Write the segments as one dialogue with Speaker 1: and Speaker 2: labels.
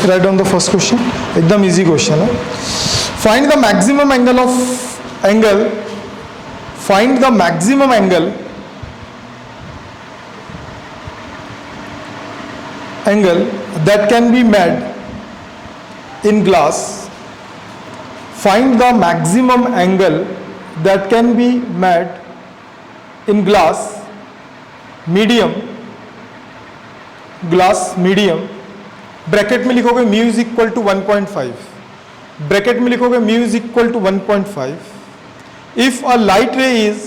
Speaker 1: Write down the first question, एकदम easy question है. Find the maximum angle of angle, find the maximum angle that can be made in glass. Find the maximum angle that can be made in glass medium, glass medium. Bracket में लिखोगे mu is equal to 1.5, bracket में लिखोगे mu is equal to 1.5. If a light ray is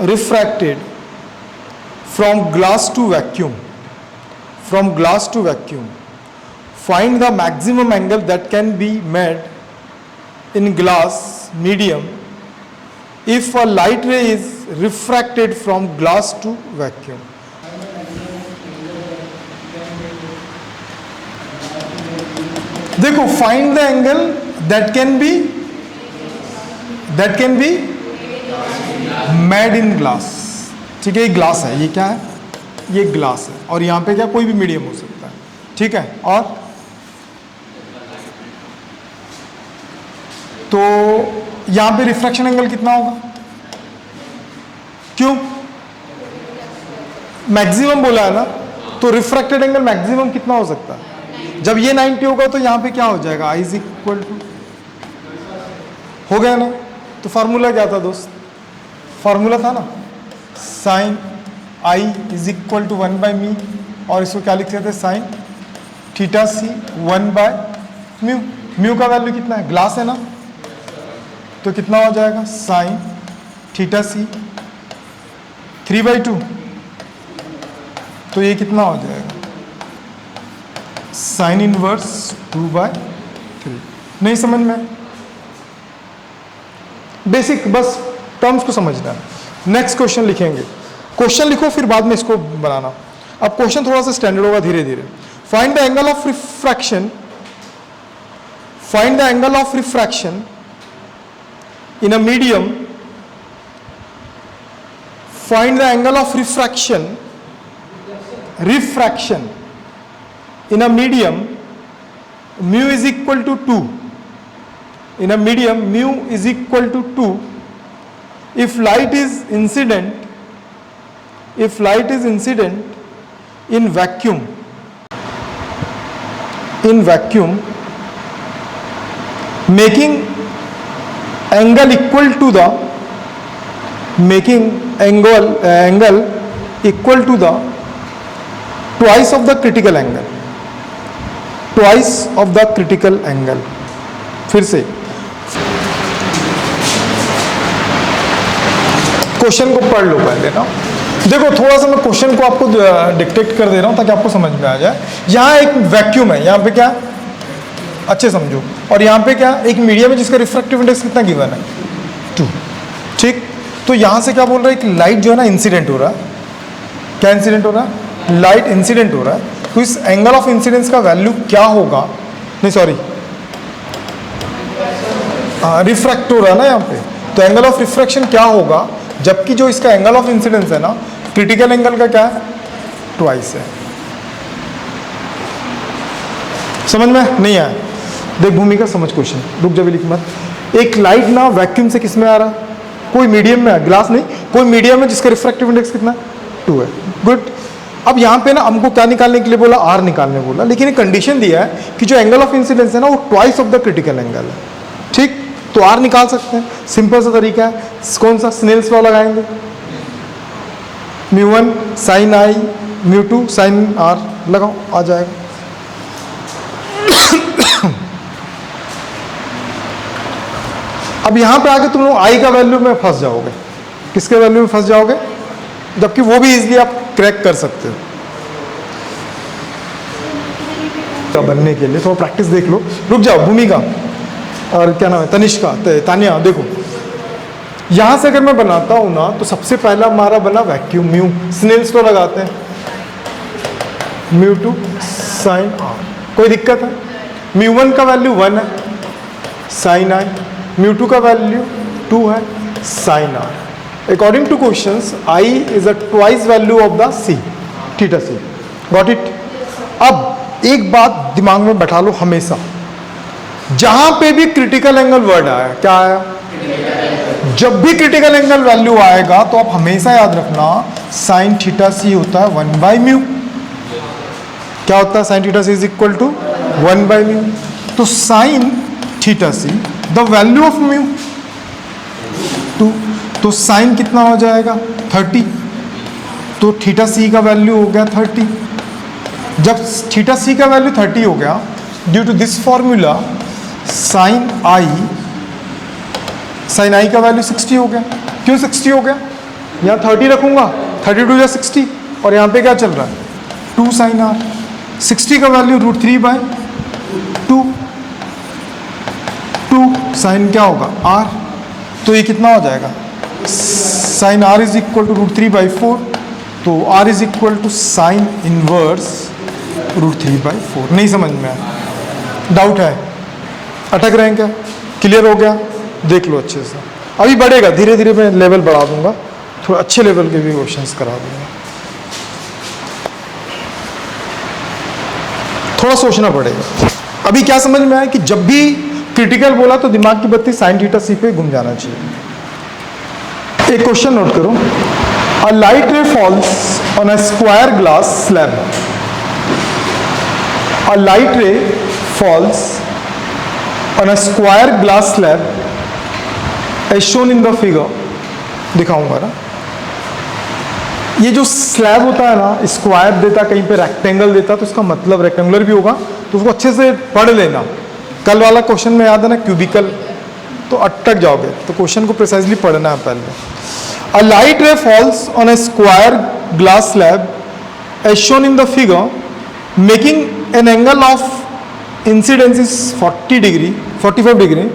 Speaker 1: refracted from glass to vacuum, from glass to vacuum, find the maximum angle that can be made in glass medium if a light ray is refracted from glass to vacuum. देखो, find the angle that can be made in glass. ठीक है, ये glass है, ये क्या है, ये glass है, और यहां पे क्या कोई भी मीडियम हो सकता है. ठीक है, और तो यहां पे रिफ्रैक्शन एंगल कितना होगा, क्यों मैक्सिमम बोला है ना, तो रिफ्रैक्टेड एंगल मैक्सिमम कितना हो सकता है. जब ये 90 होगा तो यहां पे क्या हो जाएगा, आई इज इक्वल टू, हो गया ना. तो फार्मूला क्या था दोस्त, फार्मूला था ना, sine I is equal to 1/मी, और इसको क्या लिख सकते थे, साइन थीटा सी 1/म्यू. म्यू का वैल्यू कितना है, ग्लास है ना, तो कितना हो जाएगा, साइन थीटा सी 3/2. तो ये कितना हो जाएगा, साइन इनवर्स 2/3. नहीं समझ में, बेसिक बस टर्म्स को समझना है. नेक्स्ट क्वेश्चन लिखेंगे, क्वेश्चन लिखो फिर बाद में इसको बनाना. अब क्वेश्चन थोड़ा सा स्टैंडर्ड होगा धीरे धीरे. Find the angle of refraction, find the angle of refraction in a medium, find the angle of refraction in a medium mu is equal to 2. in a medium mu is equal to 2 if light is incident in vacuum making angle equal to the twice of the critical angle. फिर से question को पढ़ लो पहले ना. देखो, थोड़ा सा मैं क्वेश्चन को आपको डिक्टेट कर दे रहा हूं ताकि आपको समझ में आ जाए. यहां एक वैक्यूम है, यहां पे क्या, अच्छे समझो, और यहां पे क्या, एक मीडियम है जिसका रिफ्रैक्टिव इंडेक्स कितना गिवन है, 2. ठीक, तो यहां से क्या बोल रहा है कि लाइट जो है ना इंसिडेंट हो रहा है. क्या इंसिडेंट हो रहा है, लाइट इंसिडेंट हो रहा है. तो इस एंगल ऑफ इंसिडेंस का वैल्यू क्या होगा, नहीं सॉरी रिफ्रैक्ट हो रहा है ना यहाँ पे, तो एंगल ऑफ रिफ्रैक्शन क्या होगा, जबकि जो इसका एंगल ऑफ इंसिडेंस है ना, क्रिटिकल एंगल का क्या है, ट्वाइस है. समझ में नहीं आया, देख भूमिका समझ क्वेश्चन, रुक जा लिख मत. एक लाइट ना वैक्यूम से किस में आ रहा है, कोई मीडियम में है, ग्लास नहीं, कोई मीडियम है जिसका रिफ्रैक्टिव इंडेक्स कितना, 2 है. गुड. अब यहाँ पे ना हमको क्या निकालने के लिए बोला, आर निकालने बोला, लेकिन एक कंडीशन दिया है कि जो एंगल ऑफ इंसिडेंस है ना वो twice of the critical angle है. ठीक, तो आर निकाल सकते हैं, सिंपल सा तरीका है. कौन सा, स्नेल्स लॉ लगाएंगे, μ1 साइन आई μ2 साइन आर लगाओ, आ जाएगा. अब यहां पे आके तुम लोग आई का वैल्यू में फंस जाओगे, किसके वैल्यू में फंस जाओगे, जबकि वो भी इजीली आप क्रैक कर सकते हो. तो बनने के लिए थोड़ा प्रैक्टिस देख लो. रुक जाओ, भूमिका और क्या नाम है, तनिष्का, तानिया, देखो यहां से अगर मैं बनाता हूं ना, तो सबसे पहला हमारा बना वैक्यूम म्यू, स्नेल्स लॉ लगाते हैं, μ2 साइन आर. कोई दिक्कत है, μ1 का वैल्यू 1 है, साइन आई, μ2 का वैल्यू 2 है, sine r. According to questions i is a twice value of the c, theta c. Got it? अब एक बात दिमाग में बैठा लो हमेशा, जहां पे भी क्रिटिकल एंगल वर्ड आया, क्या आया? जब भी क्रिटिकल एंगल वैल्यू आएगा तो आप हमेशा याद रखना साइन थीटा सी होता है 1/μ। क्या होता है? Sine theta c is equal to 1/μ। तो sine theta c the value of mu 2, तो साइन कितना हो जाएगा? 30। तो थीटा सी का वैल्यू हो गया 30। जब थीटा सी का वैल्यू 30 हो गया, due to this formula sine i का वैल्यू 60 हो गया। क्यों 60 हो गया? यहाँ 30 रखूंगा, 32 या 60, और यहाँ पे क्या चल रहा है? 2 साइन आर। 60 का वैल्यू √3/2, 2 साइन क्या होगा? आर। तो ये कितना हो जाएगा? Sine r is equal to √3/4। तो r is equal to sine inverse √3/4। नहीं समझ में आया? डाउट है? अटक रहे हैं क्या? क्लियर हो गया? देख लो अच्छे से। अभी बढ़ेगा, धीरे धीरे मैं लेवल बढ़ा दूंगा, थोड़ा अच्छे लेवल के भी क्वेश्चंस करा दूंगा। थोड़ा सोचना पड़ेगा। अभी क्या समझ में आया कि जब भी क्रिटिकल बोला तो दिमाग की बत्ती साइन थीटा सी पे घूम जाना चाहिए। एक क्वेश्चन नोट करो। A light ray falls on a square glass slab. A light ray falls on a square glass slab as shown in the figure. दिखाऊंगा ना, ये जो स्लैब होता है ना, स्क्वायर देता, कहीं पे रेक्टेंगल देता, तो इसका मतलब रेक्टेंगुलर भी होगा, तो उसको अच्छे से पढ़ लेना। कल वाला क्वेश्चन में याद है ना, क्यूबिकल, तो अटक जाओगे। तो क्वेश्चन को प्रिसाइजली पढ़ना है पहले। A light ray falls on a square glass slab as shown in the figure, making an angle of incidence is 45 degree,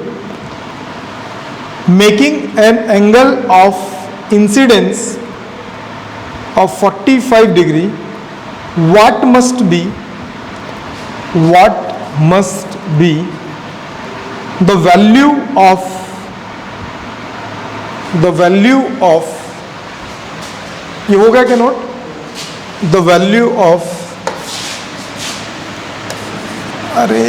Speaker 1: making an angle of incidence of 45 degree, what must be the value of ये हो गया क्या note? the value of, अरे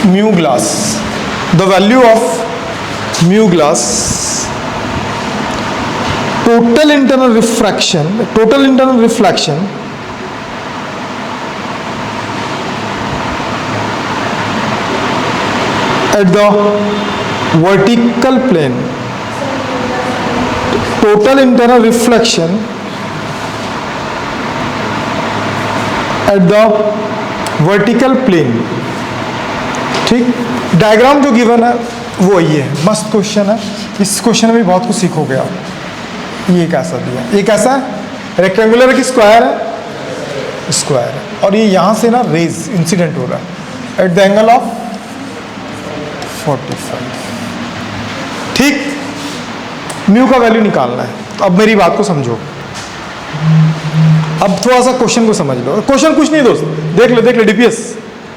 Speaker 1: mu glass, the value of mu glass, total internal reflection at the vertical plane, total internal reflection at the vertical plane। ठीक, diagram जो given है वो ये है। मस्त क्वेश्चन है, इस क्वेश्चन में भी बहुत कुछ सीखोगे आप। ये कैसा दिया? ये कैसा है? रेक्टेंगुलर है कि स्क्वायर है? स्क्वायर है। और ये यहाँ से ना रेज इंसिडेंट हो रहा है एट द एंगल ऑफ 45। ठीक, म्यू का वैल्यू निकालना है। तो अब मेरी बात को समझो, अब थोड़ा सा क्वेश्चन को समझ लो। क्वेश्चन कुछ नहीं दोस्त, देख ले डीपीएस,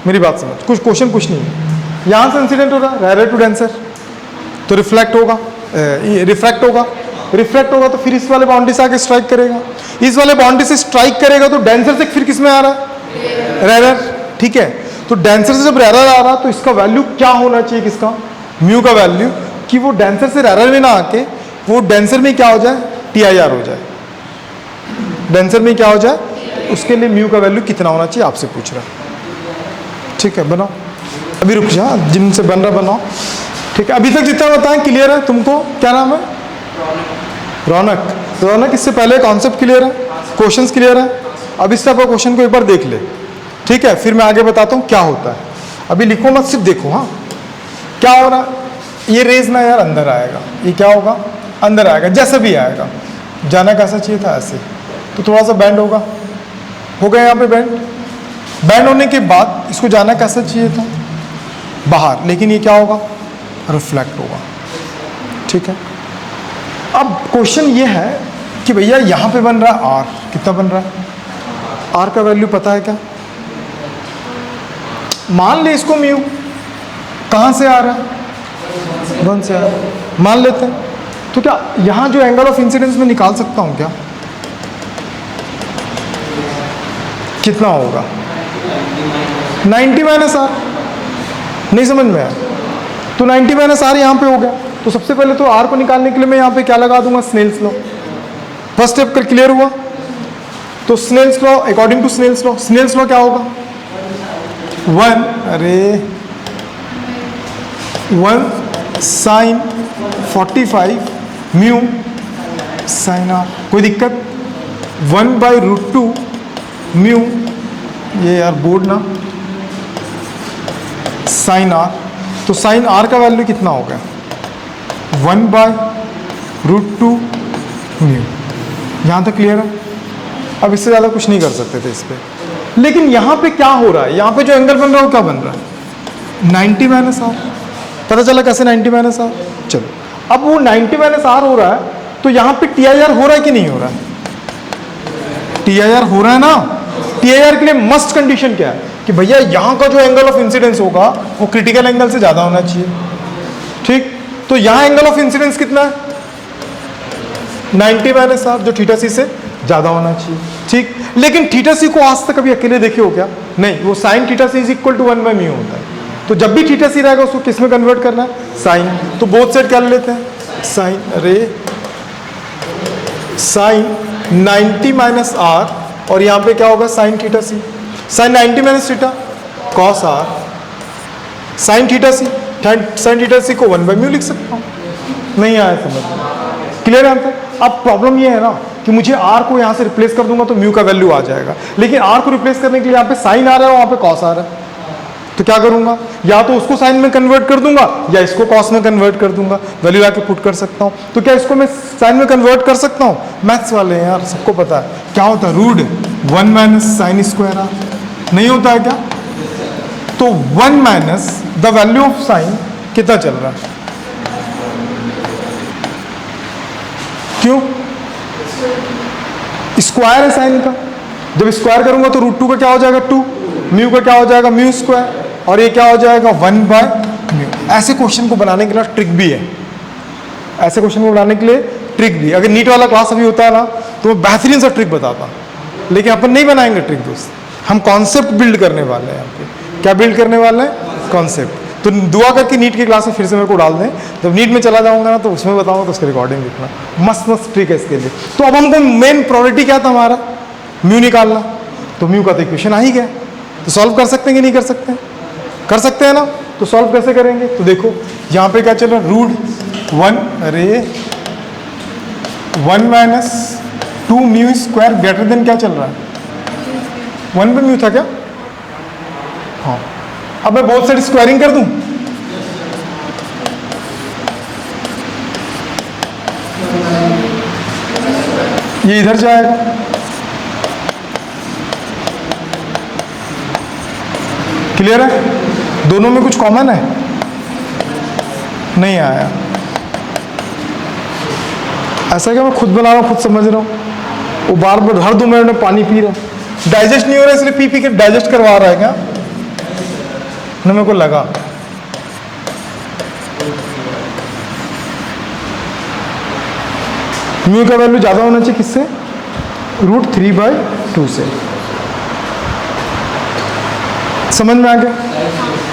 Speaker 1: मेरी बात समझ। कुछ क्वेश्चन कुछ नहीं है। यहाँ से इंसिडेंट हो रहा है रेयर टू डेंसर, तो रिफ्लेक्ट होगा, रिफ्लेक्ट होगा तो फिर इस वाले बाउंड्री से आके स्ट्राइक करेगा, इस वाले बाउंड्री से स्ट्राइक करेगा तो डेंसर से फिर किस में आ रहा है? रेयर। ठीक है, तो डेंसर से जब रेयर आ रहा तो इसका वैल्यू क्या होना चाहिए? किसका? म्यू का वैल्यू, कि वो डेंसर से रेयर में ना आके वो डेंसर में क्या हो जाए? TIR हो जाए। डेंसर में क्या हो जाए? उसके लिए म्यू का वैल्यू कितना होना चाहिए आपसे पूछ रहा है। ठीक है, बनाओ। अभी रुक जा, जिनसे बन रहा बनाओ। ठीक है, अभी तक जितना बताएं क्लियर है तुमको? क्या नाम है? रौनक। इससे पहले कॉन्सेप्ट क्लियर है, क्वेश्चंस क्लियर है। अब इस टाइप का क्वेश्चन को एक बार देख ले। ठीक है, फिर मैं आगे बताता हूँ क्या होता है। अभी लिखो मत, सिर्फ देखो। हाँ, क्या हो रहा है? ये रेज ना यार अंदर आएगा, ये क्या होगा? अंदर आएगा। जैसे भी आएगा, जाना कैसा चाहिए था? ऐसे। तो थोड़ा सा बैंड होगा, हो गया यहाँ पे बैंड होने के बाद इसको जाना कैसा चाहिए था? बाहर। लेकिन ये क्या होगा? रिफ्लेक्ट होगा। ठीक है, अब क्वेश्चन ये है कि भैया यहाँ पे बन रहा है आर, कितना बन रहा है? आर का वैल्यू पता है क्या? मान ले इसको म्यू, कहाँ से आ रहा है? 1 से आया, मान लेते हैं। तो क्या यहाँ जो एंगल ऑफ इंसिडेंस में निकाल सकता हूँ क्या? कितना होगा? 90 माइनस आर। नहीं समझ में आया? तो 90 माइनस आर यहाँ पे हो गया। तो सबसे पहले तो आर को निकालने के लिए मैं यहाँ पे क्या लगा दूंगा? Snell's law. फर्स्ट स्टेप कर क्लियर हुआ। तो Snell's law, according to Snell's law क्या होगा? 1 साइन 45 म्यू साइन आर। कोई दिक्कत? 1/√2 म्यू, ये यार बोर्ड ना, साइन आर। तो साइन आर का वैल्यू कितना हो गया? 1/√2 म्यू। यहाँ तक क्लियर है? अब इससे ज़्यादा कुछ नहीं कर सकते थे इस पर। लेकिन यहाँ पे क्या हो रहा है? यहाँ पे जो एंगल बन रहा है वो क्या बन रहा है? 90 माइनस आर। पता चला कैसे 90 माइनस आर? चलो, अब वो 90 माइनस आर हो रहा है, तो यहाँ पे टी आई आर हो रहा है कि नहीं हो रहा है? टी आई आर हो रहा है ना। टी आई आर के लिए मस्ट कंडीशन क्या है? कि भैया यहाँ का जो एंगल ऑफ इंसिडेंस होगा वो क्रिटिकल एंगल से ज़्यादा होना चाहिए। ठीक, तो यहाँ एंगल ऑफ इंसिडेंस कितना है? 90 माइनस आर, जो थीटा सी से ज़्यादा होना चाहिए। ठीक, लेकिन थीटा सी को आज तक कभी अकेले देखे हो क्या? नहीं, वो sine theta c is equal to 1/μ होता है। तो जब भी थीटा सी रहेगा उसको किस में कन्वर्ट करना है? साइन। तो बोथ साइड क्या लेते हैं? साइन। साइन 90 माइनस आर, और यहाँ पे क्या होगा? Sine theta c. Sine 90 minus theta cos r, sine theta c. Sine theta c को 1/μ लिख सकता हूँ। नहीं आया समझ में? Clear answer? अब प्रॉब्लम ये है ना कि मुझे आर को यहाँ से रिप्लेस कर दूंगा तो म्यू का वैल्यू आ जाएगा, लेकिन आर को रिप्लेस करने के लिए यहाँ पे साइन आ रहा है और वहाँ पे कॉस आ रहा है। तो क्या करूंगा? या तो उसको साइन में कन्वर्ट कर दूंगा या इसको कॉस में कन्वर्ट कर दूंगा, वैल्यू आके पुट कर सकता हूँ। तो क्या इसको मैं साइन में कन्वर्ट कर सकता हूँ? मैथ्स वाले हैं यार, सबको पता है क्या होता है। Root 1 minus sine square r नहीं होता है क्या? तो 1 minus the value of sine कितना चल रहा है? क्यों? स्क्वायर है साइन का। जब स्क्वायर करूंगा तो √2 का क्या हो जाएगा? 2। म्यू का क्या हो जाएगा? Mu square. और ये क्या हो जाएगा? 1/μ। ऐसे क्वेश्चन को बनाने के लिए ट्रिक भी है। ऐसे क्वेश्चन को बनाने के लिए ट्रिक भी। अगर नीट वाला क्लास अभी होता है ना तो मैं बेहतरीन सा ट्रिक बताता, लेकिन अपन नहीं बनाएंगे ट्रिक दोस्त। हम कॉन्सेप्ट बिल्ड करने वाले हैं यहाँ पे। क्या बिल्ड करने वाले हैं? कॉन्सेप्ट। तो दुआ करके नीट की क्लास में फिर से मेरे को डाल दें। जब नीट में चला जाऊंगा ना तो उसमें बताऊंगा, तो उसकी रिकॉर्डिंग लिखना। मस्त मस्त ट्रिक है इसके लिए। तो अब हमको मेन प्रायोरिटी क्या था हमारा? म्यू निकालना। तो म्यू का तो इक्वेशन आ ही गया, तो सॉल्व कर सकते हैं कि नहीं कर सकते हैं? कर सकते हैं ना। तो सॉल्व कैसे करेंगे? तो देखो यहाँ पे क्या चल रहा है? √1 minus 2 mu square greater than क्या चल रहा है? 1/μ था क्या? हाँ। अब मैं बोथ साइड स्क्वायरिंग कर दूं, ये इधर जाएगा। क्लियर है? दोनों में कुछ कॉमन है? नहीं आया। ऐसा क्या मैं खुद बना रहा हूँ, खुद समझ रहा हूँ। वो बार बार हर 2 मिनट में पानी पी रहा है, डाइजेस्ट नहीं हो रहा है, इसलिए पी पी के डाइजेस्ट करवा रहा है क्या? न मेरे को लगा। म्यू का वैल्यू ज़्यादा होना चाहिए किससे? √3/2 से। समझ में आ गया?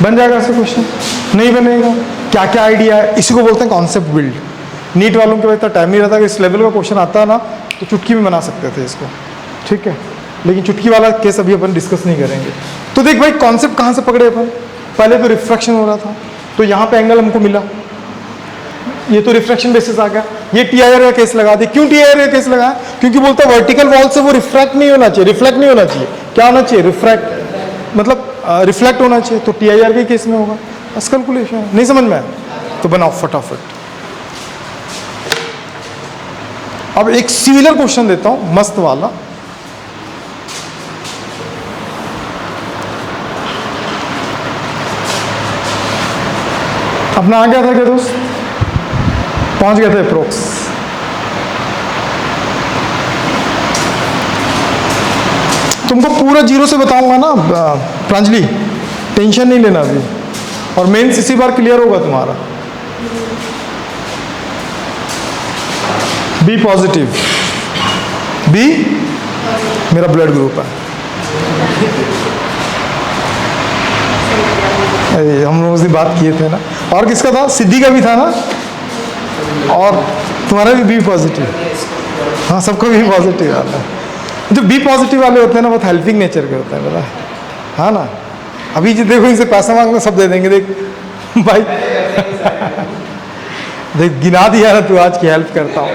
Speaker 1: बन जाएगा ऐसे क्वेश्चन? नहीं बनेगा। क्या क्या आइडिया है? इसी को बोलते हैं कॉन्सेप्ट बिल्ड। नीट वालों के पास इतना टाइम नहीं रहता कि इस लेवल का क्वेश्चन आता है ना तो चुटकी में बना सकते थे इसको। ठीक है, लेकिन चुटकी वाला केस अभी अपन डिस्कस नहीं करेंगे। तो देख भाई, कॉन्सेप्ट कहाँ से पकड़े अपन? पहले तो रिफ्रैक्शन हो रहा था, तो यहाँ पे एंगल हमको मिला, ये तो रिफ्रैक्शन बेसिस आ गया। ये टी आई आर का केस लगा दे। क्यों टी आई आर का केस लगाया? क्योंकि बोलता है वर्टिकल वॉल से वो रिफ्रैक्ट नहीं होना चाहिए, रिफ्लेक्ट नहीं होना चाहिए। क्या होना चाहिए? रिफ्रैक्ट, मतलब रिफ्लेक्ट होना चाहिए। तो टी आई आर के केस में होगा। बस कैलकुलेशन नहीं समझ में आया तो बनाओ फटाफट। अब एक सिमिलर क्वेश्चन देता हूं, मस्त वाला। अपना आ गया था क्या दोस्त? पहुंच गए थे अप्रोक्स। तुमको पूरा 0 से बताऊंगा ना प्रांजलि, टेंशन नहीं लेना अभी, और मेंस इसी बार क्लियर होगा तुम्हारा। बी पॉजिटिव, बी मेरा ब्लड ग्रुप है। अरे हम लोग उसी बात किए थे ना। और किसका था? सिद्धि का भी था ना, और तुम्हारा भी बी पॉजिटिव। हाँ, सबको बी पॉजिटिव आता है। जो बी पॉजिटिव वाले होते हैं ना, बहुत हेल्पिंग नेचर के होते हैं, पता है? हाँ ना। अभी जो देखो, इनसे पैसा मांगना सब दे देंगे। देख भाई देख गिना दिया ना तू, आज की हेल्प करता हूँ।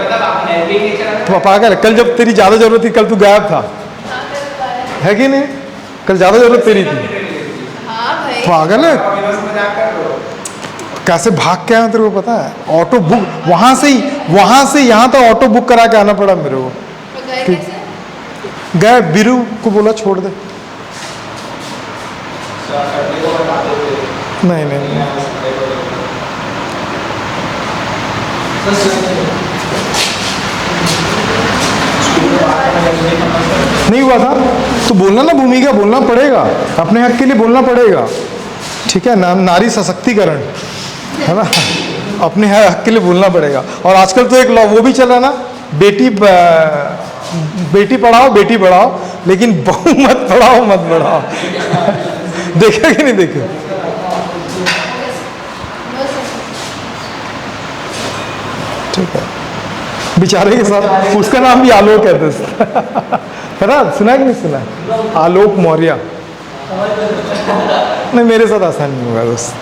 Speaker 1: तो पागल, कल जब तेरी ज़्यादा ज़रूरत थी, कल तू गायब था, है कि नहीं? कल ज़्यादा ज़रूरत तेरी थी। पागल है, कैसे भाग के आया तेरे को पता है? ऑटो बुक वहाँ से यहाँ तक ऑटो बुक करा के आना पड़ा मेरे को। गए, बीरू को बोला छोड़ दे। नहीं नहीं, नहीं। नहीं हुआ था तो बोलना ना, भूमिका बोलना पड़ेगा, अपने हक के लिए बोलना पड़ेगा, ठीक है ना? नारी सशक्तिकरण है ना, अपने हक के लिए बोलना पड़ेगा। और आजकल तो एक लॉ वो भी चल रहा है ना, बेटी पढ़ाओ बेटी बढ़ाओ, लेकिन बहू मत पढ़ाओ मत बढ़ाओ। देखा कि नहीं देखा? ठीक है, बेचारे के साथ, उसका नाम भी आलोक है दोस्त। है ना, सुना कि नहीं सुना? आलोक मौर्य। नहीं, मेरे साथ आसान नहीं होगा दोस्त।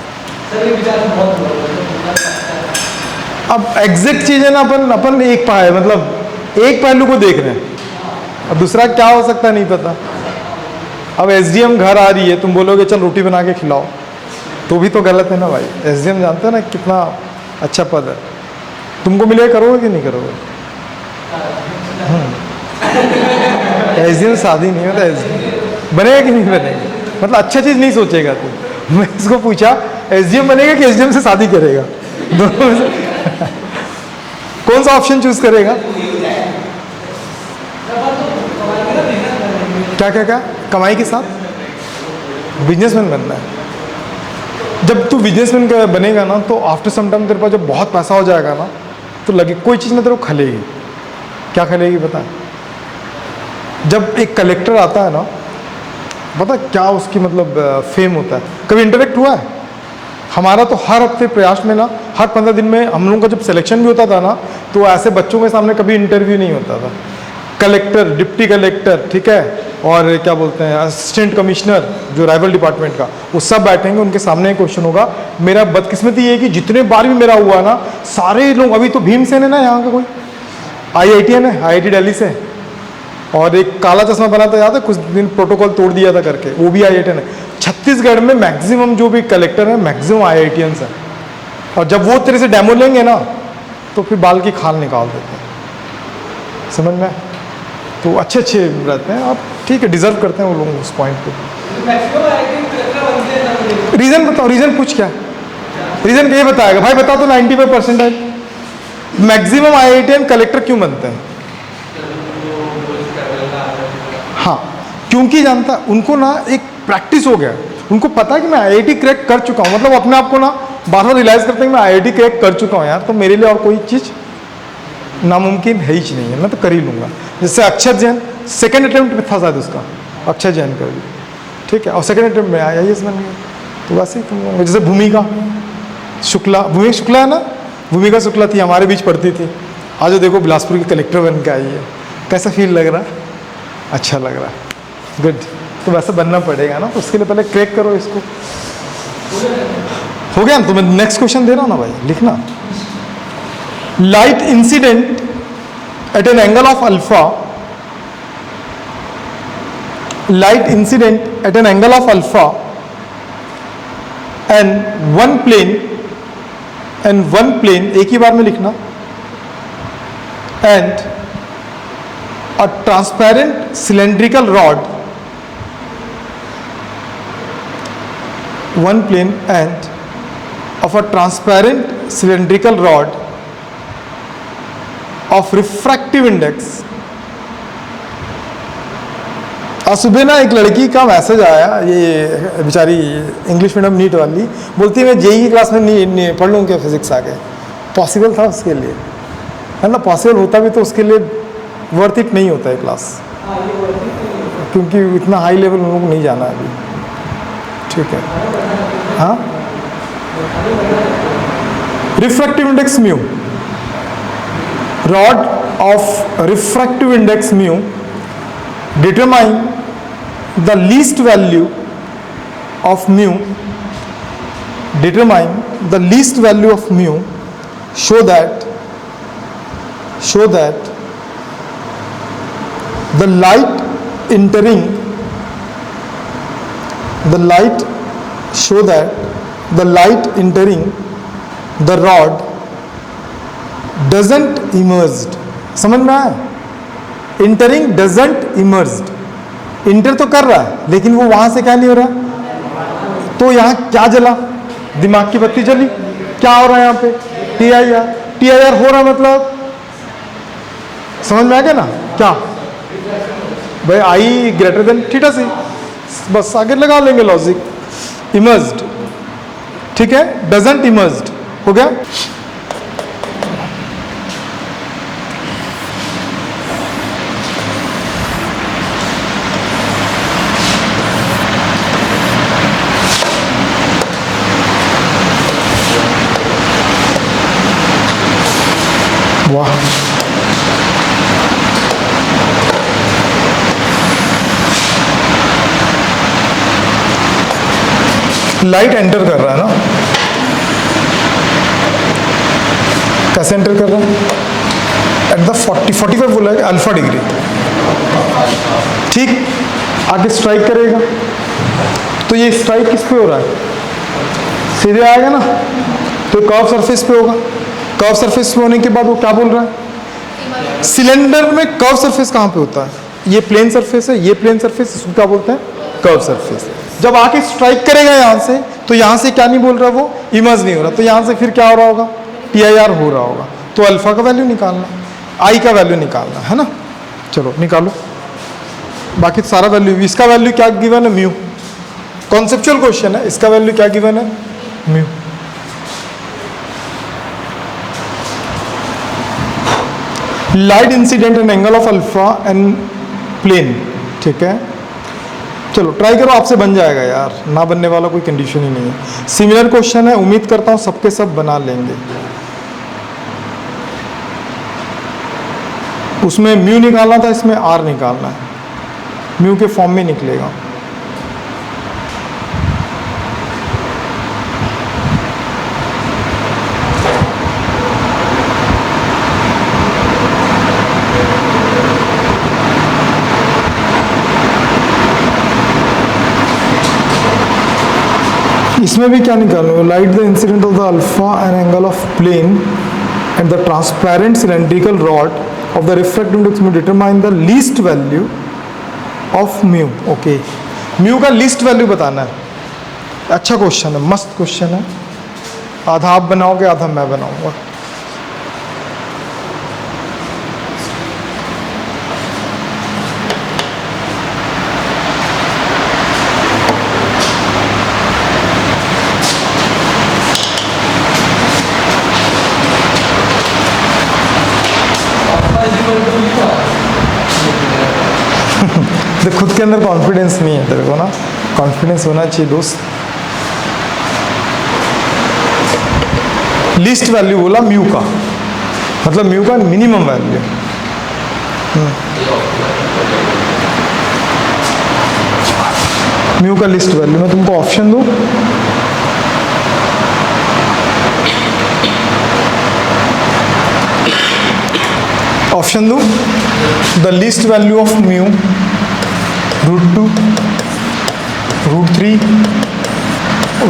Speaker 1: अब एग्जैक्ट चीज है ना, अपन एक मतलब एक पहलू को देख रहे हैं, अब दूसरा क्या हो सकता है नहीं पता। अब एसडीएम घर आ रही है, तुम बोलोगे चल रोटी बना के खिलाओ, तो भी तो गलत है ना भाई। एसडीएम जानते हैं ना कितना अच्छा पद है, तुमको मिलेगा, करोगे कि नहीं करोगे? एसडीएम शादी नहीं होता, एसडीएम बनेगा कि नहीं बनेगा, मतलब अच्छा चीज नहीं सोचेगा तू। मैं इसको पूछा एसडीएम बनेगा कि एसडीएम से शादी करेगा, दोनों में से कौन सा ऑप्शन चूज करेगा? क्या क्या क्या? कमाई के साथ बिजनेसमैन बनना है। जब तू बिजनेसमैन बनेगा ना, तो आफ्टर सम टाइम तेरे पास जब बहुत पैसा हो जाएगा ना, तो लगे कोई चीज़ ना तेरे को खलेगी। क्या खलेगी पता है? जब एक कलेक्टर आता है ना, पता क्या उसकी मतलब फेम होता है। कभी इंटरेक्ट हुआ है? हमारा तो हर हफ्ते प्रयास में ना, हर 15 दिन में हम लोगों का जब सिलेक्शन भी होता था ना, तो ऐसे बच्चों के सामने कभी इंटरव्यू नहीं होता था। कलेक्टर, डिप्टी कलेक्टर, ठीक है, और क्या बोलते हैं असिस्टेंट कमिश्नर जो राइवल डिपार्टमेंट का, वो सब बैठेंगे, उनके सामने एक क्वेश्चन होगा। मेरा बदकिस्मती ये है कि जितने बार भी मेरा हुआ ना, सारे लोग, अभी तो भीमसेन है ना यहाँ का कोई IITN है, IIT दिल्ली से, और एक काला चश्मा बना था, याद है कुछ दिन प्रोटोकॉल तोड़ दिया था करके, वो भी IITN है। छत्तीसगढ़ में मैक्सिमम जो भी कलेक्टर है मैक्सिमम IITNs है, और जब वो तेरे से डेमो लेंगे ना, तो फिर बाल की खाल निकाल देते हैं, समझ में? तो अच्छे रहते हैं, आप ठीक है, डिजर्व करते हैं वो लोग उस पॉइंट पे। रीज़न बताओ, रीज़न पूछ, क्या रीज़न? क्या बताएगा भाई, बता तो 95% है मैक्सिमम IITN कलेक्टर क्यों बनते हैं? हाँ, क्योंकि जानता उनको ना एक प्रैक्टिस हो गया, उनको पता है कि मैं IIT क्रैक कर चुका हूँ, मतलब अपने आप को ना बार बार रियलाइज़ करते हैं कि मैं IIT क्रैक कर चुका हूँ यार, तो मेरे लिए और कोई चीज़ नामुमकिन है ही नहीं है, मैं तो कर ही लूँगा। जैसे अक्षर जैन सेकेंड अटेम्प्ट में था शायद उसका, अक्षर जैन का भी, ठीक है, और सेकेंड अटेम्प्ट में IAS बन गया। तो वैसे ही तुम, जैसे भूमिका शुक्ला है ना, भूमिका शुक्ला थी, हमारे बीच पढ़ती थी, आज देखो बिलासपुर की कलेक्टर बन के आई है। कैसा फील लग रहा है? अच्छा लग रहा है, गुड। तो वैसे बनना पड़ेगा ना, तो उसके लिए पहले क्रैक करो इसको। हो गया ना? तो मैं नेक्स्ट क्वेश्चन दे रहा हूँ ना भाई, लिखना। Light incident at an angle of alpha, light incident at an angle of alpha and one plane, एक ही बार में लिखना, and a transparent cylindrical rod, one plane and of a transparent cylindrical rod of refractive index आज सुबह ना एक लड़की का मैसेज आया, ये बेचारी इंग्लिश मीडियम नीट वाली, बोलती है मैं जेई की क्लास में नहीं पढ़ लूँ क्या फिजिक्स आगे। पॉसिबल था उसके लिए, है ना, पॉसिबल होता भी तो उसके लिए वर्थ इट नहीं होता है क्लास, क्योंकि इतना हाई लेवल हम लोग नहीं जाना अभी। ठीक है, हाँ। Refractive index mu, rod of refractive index mu determine the least value of mu, determine the least value of mu, show that the light entering the rod doesn't emerged। समझ में आया? इंटरिंग डजंट इमर्ज्ड, इंटर तो कर रहा है लेकिन वो वहां से क्या नहीं हो रहा, तो यहाँ क्या जला, दिमाग की बत्ती जली, क्या हो रहा है यहाँ पे, टीआईआर हो रहा, मतलब समझ में आ गया ना क्या भाई, आई ग्रेटर देन थीटा सी, बस आगे लगा लेंगे लॉजिक। इमर्ज्ड, ठीक है, डजंट इमर्ज्ड हो गया। वाह, लाइट एंटर कर रहा है ना, कैसे एंटर कर रहा है, एट द 45 बोला है अल्फा डिग्री, ठीक, आगे स्ट्राइक करेगा, तो ये स्ट्राइक किस पे हो रहा है, सीधे आएगा ना, तो कर्व सरफेस पे होगा। कर्व सरफेस पे होने के बाद वो क्या बोल रहा है, सिलेंडर में कर्व सरफेस कहाँ पे होता है, ये प्लेन सरफेस है, ये प्लेन सरफेस, इसको क्या बोलते हैं, कर्व सरफेस। जब आके स्ट्राइक करेगा यहाँ से, तो यहाँ से क्या नहीं बोल रहा, वो इमर्ज नहीं हो रहा, तो यहाँ से फिर क्या हो रहा होगा, टीआईआर हो रहा होगा। तो अल्फा का वैल्यू निकालना, आई का वैल्यू निकालना है ना, चलो निकालो, बाकी सारा वैल्यू, इसका वैल्यू क्या गिवन है, म्यू, कॉन्सेप्चुअल क्वेश्चन है, इसका वैल्यू क्या गिवन है, mu. Light incident an angle of alpha and plane, ठीक है, चलो ट्राई करो, आपसे बन जाएगा यार, ना बनने वाला कोई कंडीशन ही नहीं है। सिमिलर क्वेश्चन है, उम्मीद करता हूं सबके सब बना लेंगे। उसमें म्यू निकालना था, इसमें आर निकालना है, म्यू के फॉर्म में निकलेगा। इसमें भी क्या निकालना, light the incident of the alpha and angle of plane and the transparent cylindrical rod of the refractive index में determine the least value of mu. Okay, mu का लीस्ट वैल्यू बताना है। अच्छा क्वेश्चन है, मस्त क्वेश्चन है, आधा आप बनाओगे आधा मैं बनाऊंगा। खुद के अंदर कॉन्फिडेंस नहीं है तेरे को ना, कॉन्फिडेंस होना चाहिए दोस्त। लीस्ट वैल्यू बोला म्यू का, मतलब म्यू का मिनिमम वैल्यू। म्यू का लिस्ट वैल्यू, मैं तुमको ऑप्शन दूं, ऑप्शन दूं, the least value of mu √2, √3,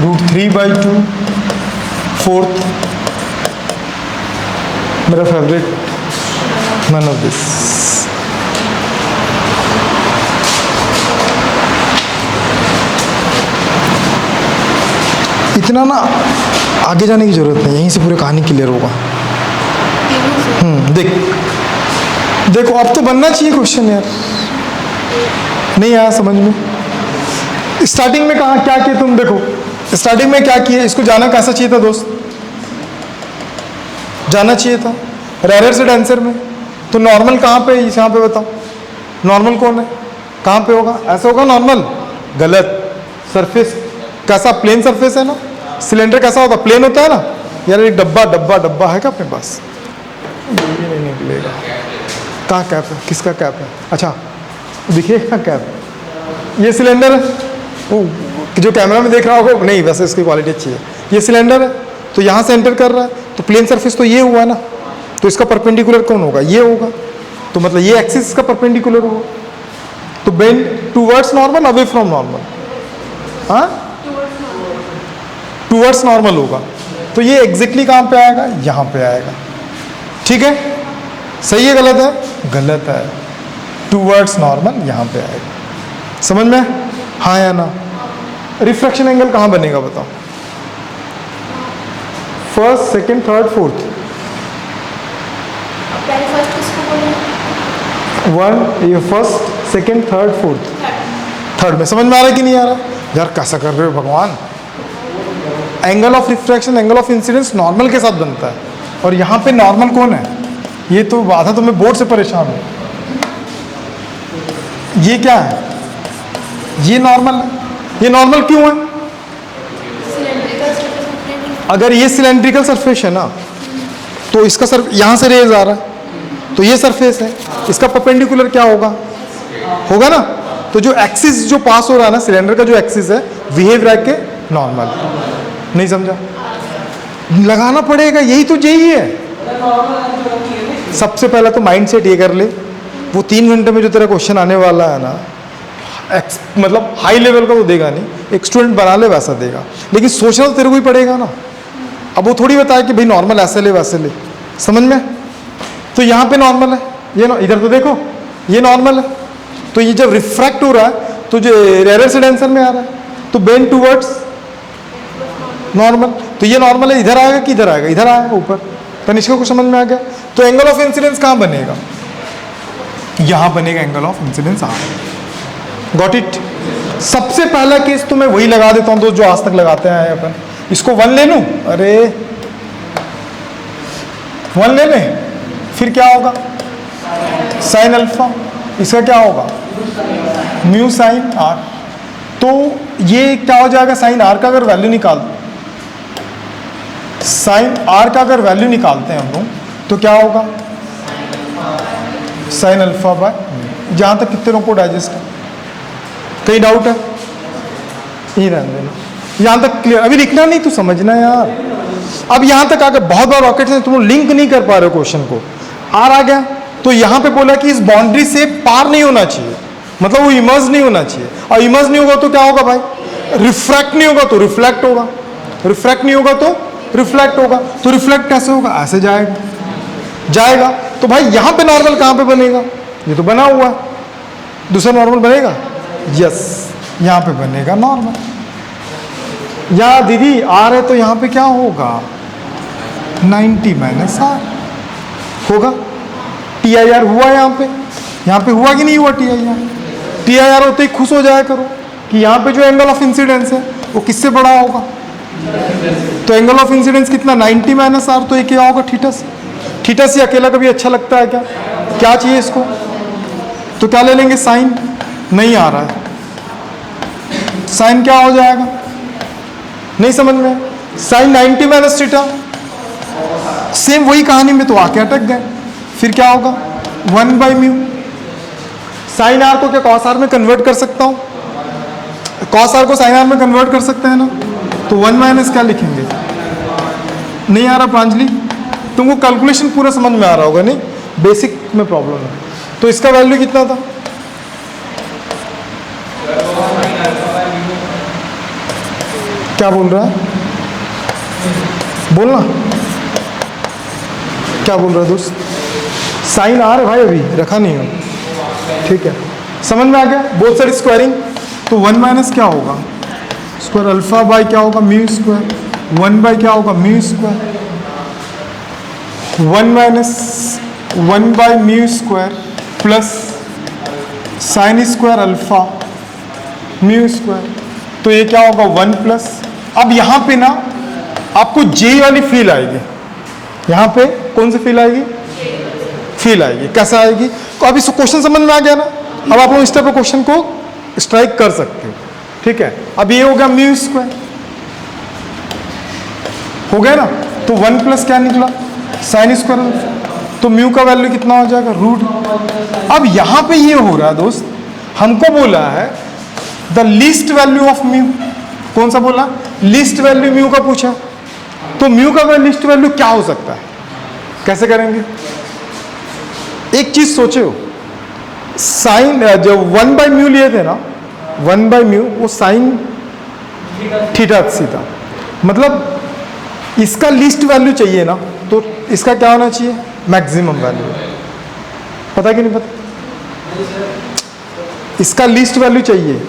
Speaker 1: √3/2, fourth, मेरा फेवरेट, नन ऑफ दिस। इतना ना आगे जाने की जरूरत नहीं, यहीं से पूरी कहानी क्लियर होगा। देखो अब तो बनना चाहिए क्वेश्चन यार, नहीं आया समझ में? स्टार्टिंग में कहा क्या किया तुम? देखो स्टार्टिंग में क्या किया, इसको जाना कैसा चाहिए था दोस्त? जाना चाहिए था रेयर से डेंसर में। तो नॉर्मल कहाँ पे है? यहाँ पे बताओ नॉर्मल कौन है, कहाँ पे होगा? ऐसा होगा नॉर्मल? गलत। सरफेस कैसा? प्लेन सरफेस है ना। सिलेंडर कैसा होता? प्लेन होता है ना। यार एक डब्बा डब्बा डब्बा है क्या अपने पास? ये भी नहीं निकलेगा। कहाँ कैप है? किसका कैप है? अच्छा दिखेगा कैप? ये सिलेंडर है, वो जो कैमरा में देख रहा होगा नहीं, वैसे इसकी क्वालिटी अच्छी है। ये सिलेंडर है, तो यहाँ से एंटर कर रहा है, तो प्लेन सरफेस तो ये हुआ ना, तो इसका परपेंडिकुलर कौन होगा? ये होगा। तो मतलब ये एक्सिस इसका परपेंडिकुलर होगा। तो bend towards normal, away from normal? हाँ, टूवर्ड्स नॉर्मल होगा। तो ये एग्जैक्टली कहाँ पे आएगा? यहाँ पे आएगा। ठीक है, सही है गलत है? गलत है। टूवर्ड्स नॉर्मल यहाँ पे आएगा। समझ में? हाँ या ना? रिफ्रैक्शन एंगल कहाँ बनेगा बताओ? First, second, third, fourth. One, ये first, second, third, fourth. Third में समझ में आ रहा है कि नहीं आ रहा? यार कैसा कर रहे हो भगवान? Angle of refraction, angle of incidence normal के साथ बनता है, और यहाँ पे नॉर्मल कौन है? ये तो आधा तो मैं बोर्ड से परेशान हूँ। ये क्या है? ये नॉर्मल है। ये नॉर्मल क्यों है? अगर ये सिलेंड्रिकल सरफेस है ना, तो इसका सर यहाँ से रेज आ रहा है, तो ये सरफेस है, इसका परपेंडिकुलर क्या होगा? होगा ना। तो जो एक्सिस जो पास हो रहा है ना, सिलेंडर का जो एक्सिस है, बिहेव रह के नॉर्मल। नहीं समझा? लगाना पड़ेगा, यही तो यही है। सबसे पहला तो माइंड सेट ये कर ले, वो 3 घंटे में जो तेरा क्वेश्चन आने वाला है ना, मतलब हाई लेवल का वो देगा नहीं, एक स्टूडेंट बना ले वैसा देगा, लेकिन सोचना तो तेरे को ही पड़ेगा ना। अब वो थोड़ी बताया कि भाई नॉर्मल ऐसे ले वैसे ले, समझ में? तो यहाँ पे नॉर्मल है, ये इधर तो देखो ये नॉर्मल है, तो ये जब रिफ्रैक्ट हो रहा है तो जो रेयर से डेंसर में आ रहा है, तो बेंड टूवर्ड्स नॉर्मल। तो ये नॉर्मल है, इधर आएगा कि इधर आएगा? इधर आएगा ऊपर। तनिष्का को समझ में आ गया? तो एंगल ऑफ इंसिडेंस कहाँ बनेगा? यहाँ बनेगा angle of incidence. Got it? सबसे पहला केस तो मैं वही लगा देता हूँ दोस्त, जो आज तक लगाते हैं अपन। इसको 1 ले लूँ? अरे 1 ले लें, फिर क्या होगा? Sine alpha. इसका क्या होगा? Mu sine r. तो ये क्या हो जाएगा? साइन आर का अगर वैल्यू निकाल, साइन आर का अगर वैल्यू निकालते हैं हम लोग, तो क्या होगा? Sine alpha by. जहाँ तक कितने लोगों को डाइजेस्ट है? कहीं डाउट है? यही रहने देना, यहाँ तक क्लियर। अभी लिखना नहीं, तो समझना यार। अब यहाँ तक आगे बहुत बार रॉकेट से तुम लोग लिंक नहीं कर पा रहे हो क्वेश्चन को। आर आ गया, तो यहाँ पे बोला कि इस बाउंड्री से पार नहीं होना चाहिए, मतलब वो इमर्ज नहीं होना चाहिए। और इमर्ज नहीं होगा तो क्या होगा भाई? रिफ्रैक्ट नहीं होगा तो रिफ्लेक्ट होगा, रिफ्रैक्ट नहीं होगा तो रिफ्लेक्ट होगा। तो रिफ्लेक्ट कैसे होगा? ऐसे जाएगा, जाएगा। तो भाई यहाँ पे नॉर्मल कहाँ पे बनेगा? ये तो बना हुआ है, दूसरा नॉर्मल बनेगा? यस, यहाँ पे बनेगा नॉर्मल। या दीदी आर है तो यहाँ पे क्या होगा? 90 माइनस आर होगा। टी आई आर हुआ यहाँ पे हुआ कि नहीं हुआ? T I R, T I R होते ही खुश हो जाया करो कि यहाँ पे जो एंगल ऑफ इंसिडेंस है वो किससे बड़ा होगा? तो एंगल ऑफ इंसिडेंस कितना? 90 माइनस आर। तो ये क्या होगा? थीटा से। थीटा से अकेला कभी अच्छा लगता है क्या? क्या चाहिए इसको? तो क्या ले लेंगे? साइन। नहीं आ रहा है, साइन क्या हो जाएगा? नहीं समझ में? Sign 90 minus theta. सेम वही कहानी में तो आके अटक गए। फिर क्या होगा? 1 बाई म्यू। साइन आर को क्या कॉस आर में कन्वर्ट कर सकता हूँ? कॉस आर को साइन आर में कन्वर्ट कर सकते हैं ना। तो 1 माइनस क्या लिखेंगे? नहीं आ रहा प्रांजलि? तुमको कैलकुलेशन पूरा समझ में आ रहा होगा? नहीं, बेसिक में प्रॉब्लम है। तो इसका वैल्यू कितना था? क्या बोल रहा है? बोलना, क्या बोल रहा है दोस्त? साइन आ रहा है भाई, अभी रखा नहीं हो। ठीक है, समझ में आ गया? Both side squaring. तो 1 माइनस क्या होगा? स्क्वायर अल्फा बाय क्या होगा? Mu square. 1 बाय क्या होगा? Mu square. 1 minus 1 by mu square plus sine square alpha mu square, तो ये क्या होगा 1 प्लस, अब यहाँ पे ना आपको जे वाली फील आएगी, यहाँ पे कौन सी फील आएगी, फील आएगी, कैसा आएगी, तो अब इस क्वेश्चन समझ में आ गया ना, अब आप लोग इस टाइप के क्वेश्चन को स्ट्राइक कर सकते हो, ठीक है। अब ये हो गया म्यू स्क्वायर, हो गया ना, तो 1 प्लस क्या निकला साइन स्क्वायर अल्फा, तो म्यू का वैल्यू कितना हो जाएगा रूट। अब यहां पे ये हो रहा है दोस्त, हमको बोला है the least value of mu, कौन सा बोला, लीस्ट वैल्यू म्यू का पूछा, तो म्यू का लीस्ट वैल्यू क्या हो सकता है, कैसे करेंगे, एक चीज सोचे हो, साइन जब 1 बाई म्यू लिए थे ना, 1 बाई म्यू वो साइन थीटा सीधा, मतलब इसका लीस्ट वैल्यू चाहिए ना, तो इसका क्या होना चाहिए मैक्सिमम वैल्यू, पता कि नहीं पता, इसका लीस्ट वैल्यू चाहिए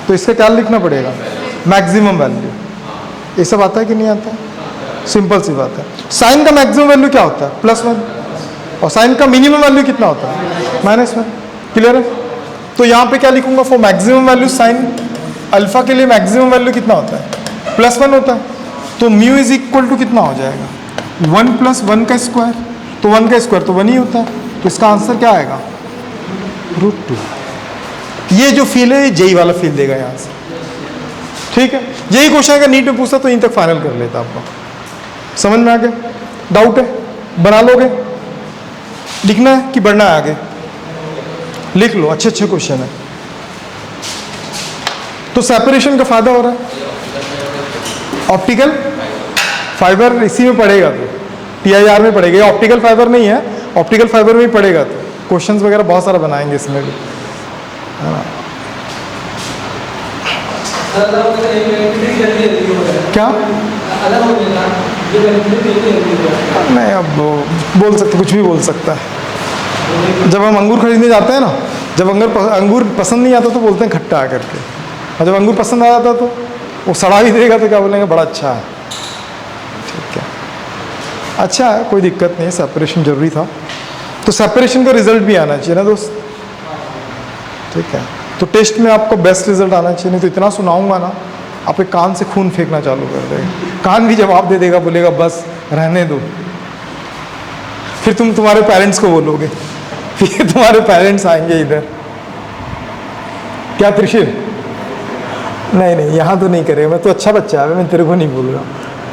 Speaker 1: तो इसका क्या लिखना पड़ेगा मैक्सिमम वैल्यू, ये सब आता है कि नहीं आता, सिंपल सी बात है। साइन का मैक्सिमम वैल्यू क्या होता है +1, और साइन का मिनिमम वैल्यू कितना होता है -1, क्लियर है। तो यहाँ पे क्या लिखूंगा, for maximum value sine alpha के लिए मैक्सिमम वैल्यू कितना होता है +1 होता है, तो म्यू इज इक्वल टू कितना हो जाएगा 1 + 1 का स्क्वायर, तो 1 का स्क्वायर तो 1 ही होता है, तो इसका आंसर क्या आएगा √2। ये जो फील है जेई वाला फील देगा यहाँ से, ठीक है। यही क्वेश्चन अगर नीट में पूछता तो इन तक फाइनल कर लेता, आपको समझ में आ गया, डाउट है बना लोगे, लिखना है कि बढ़ना है आगे, लिख लो, अच्छे अच्छे क्वेश्चन है। तो सेपरेशन का फायदा हो रहा है, ऑप्टिकल फाइबर इसी में पड़ेगा, तो PIR में पड़ेगा, ये ऑप्टिकल फाइबर नहीं है, ऑप्टिकल फाइबर में ही पड़ेगा, तो क्वेश्चंस वगैरह बहुत सारा बनाएंगे इसमें भी, है ना। क्या नहीं, अब बोल सकते, कुछ भी बोल सकता है। जब हम अंगूर खरीदने जाते हैं ना, जब अंगूर पसंद नहीं आता तो बोलते हैं खट्टा है करके, और जब अंगूर पसंद आ जाता तो वो सड़ा भी देगा तो क्या बोलेंगे बड़ा अच्छा है, ठीक है, अच्छा है, कोई दिक्कत नहीं, सेपरेशन जरूरी था, तो सेपरेशन का रिजल्ट भी आना चाहिए ना दोस्त, ठीक है। तो टेस्ट में आपको बेस्ट रिजल्ट आना चाहिए, नहीं तो इतना सुनाऊंगा ना आप एक कान से खून फेंकना चालू कर देगा, कान भी जवाब दे देगा, बोलेगा बस रहने दो, फिर तुम तुम्हारे पेरेंट्स को बोलोगे, फिर तुम्हारे पेरेंट्स आएंगे इधर, क्या त्रिशिल, नहीं नहीं यहाँ तो नहीं करेगा, मैं तो अच्छा बच्चा है, मैं तेरे को नहीं बोल रहा,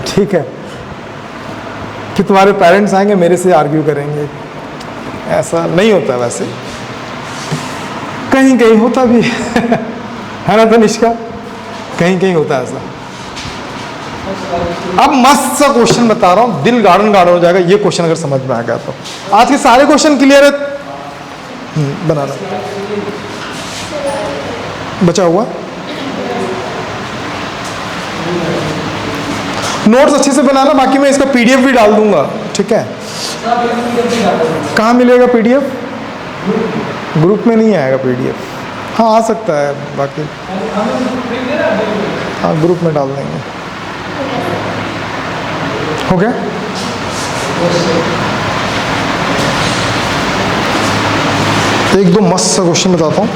Speaker 1: ठीक है, फिर तुम्हारे पेरेंट्स आएंगे मेरे से आर्ग्यू करेंगे, ऐसा नहीं होता वैसे, कहीं कहीं होता भी है ना तनिष्का, कहीं कहीं होता है ऐसा। अब मस्त सा क्वेश्चन बता रहा हूं, दिल गार्डन गार्डन हो जाएगा ये क्वेश्चन अगर समझ में आ गया तो। आज के सारे क्वेश्चन क्लियर है, बनाना बचा हुआ, नोट्स अच्छे से बनाना, बाकी मैं इसका PDF भी डाल दूंगा, ठीक है। कहाँ मिलेगा PDF, ग्रुप में नहीं आएगा PDF, हाँ आ सकता है, बाकी हाँ ग्रुप में डाल देंगे, हो गया। एक दो मस्त सा क्वेश्चन बताता हूँ,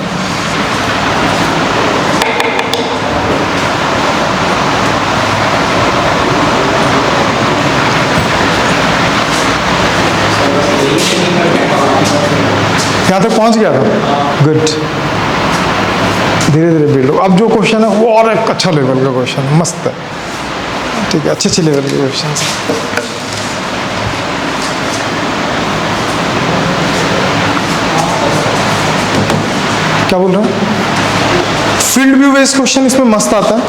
Speaker 1: यहाँ तक पहुँच गया था, गुड, धीरे धीरे बिल्ड हो। अब जो क्वेश्चन है वो और एक अच्छा लेवल का क्वेश्चन है, मस्त है, ठीक है, अच्छे लेवल के क्वेश्चन। क्या बोल रहे हैं, फील्ड व्यू बेस्ड क्वेश्चन इसमें मस्त आता है।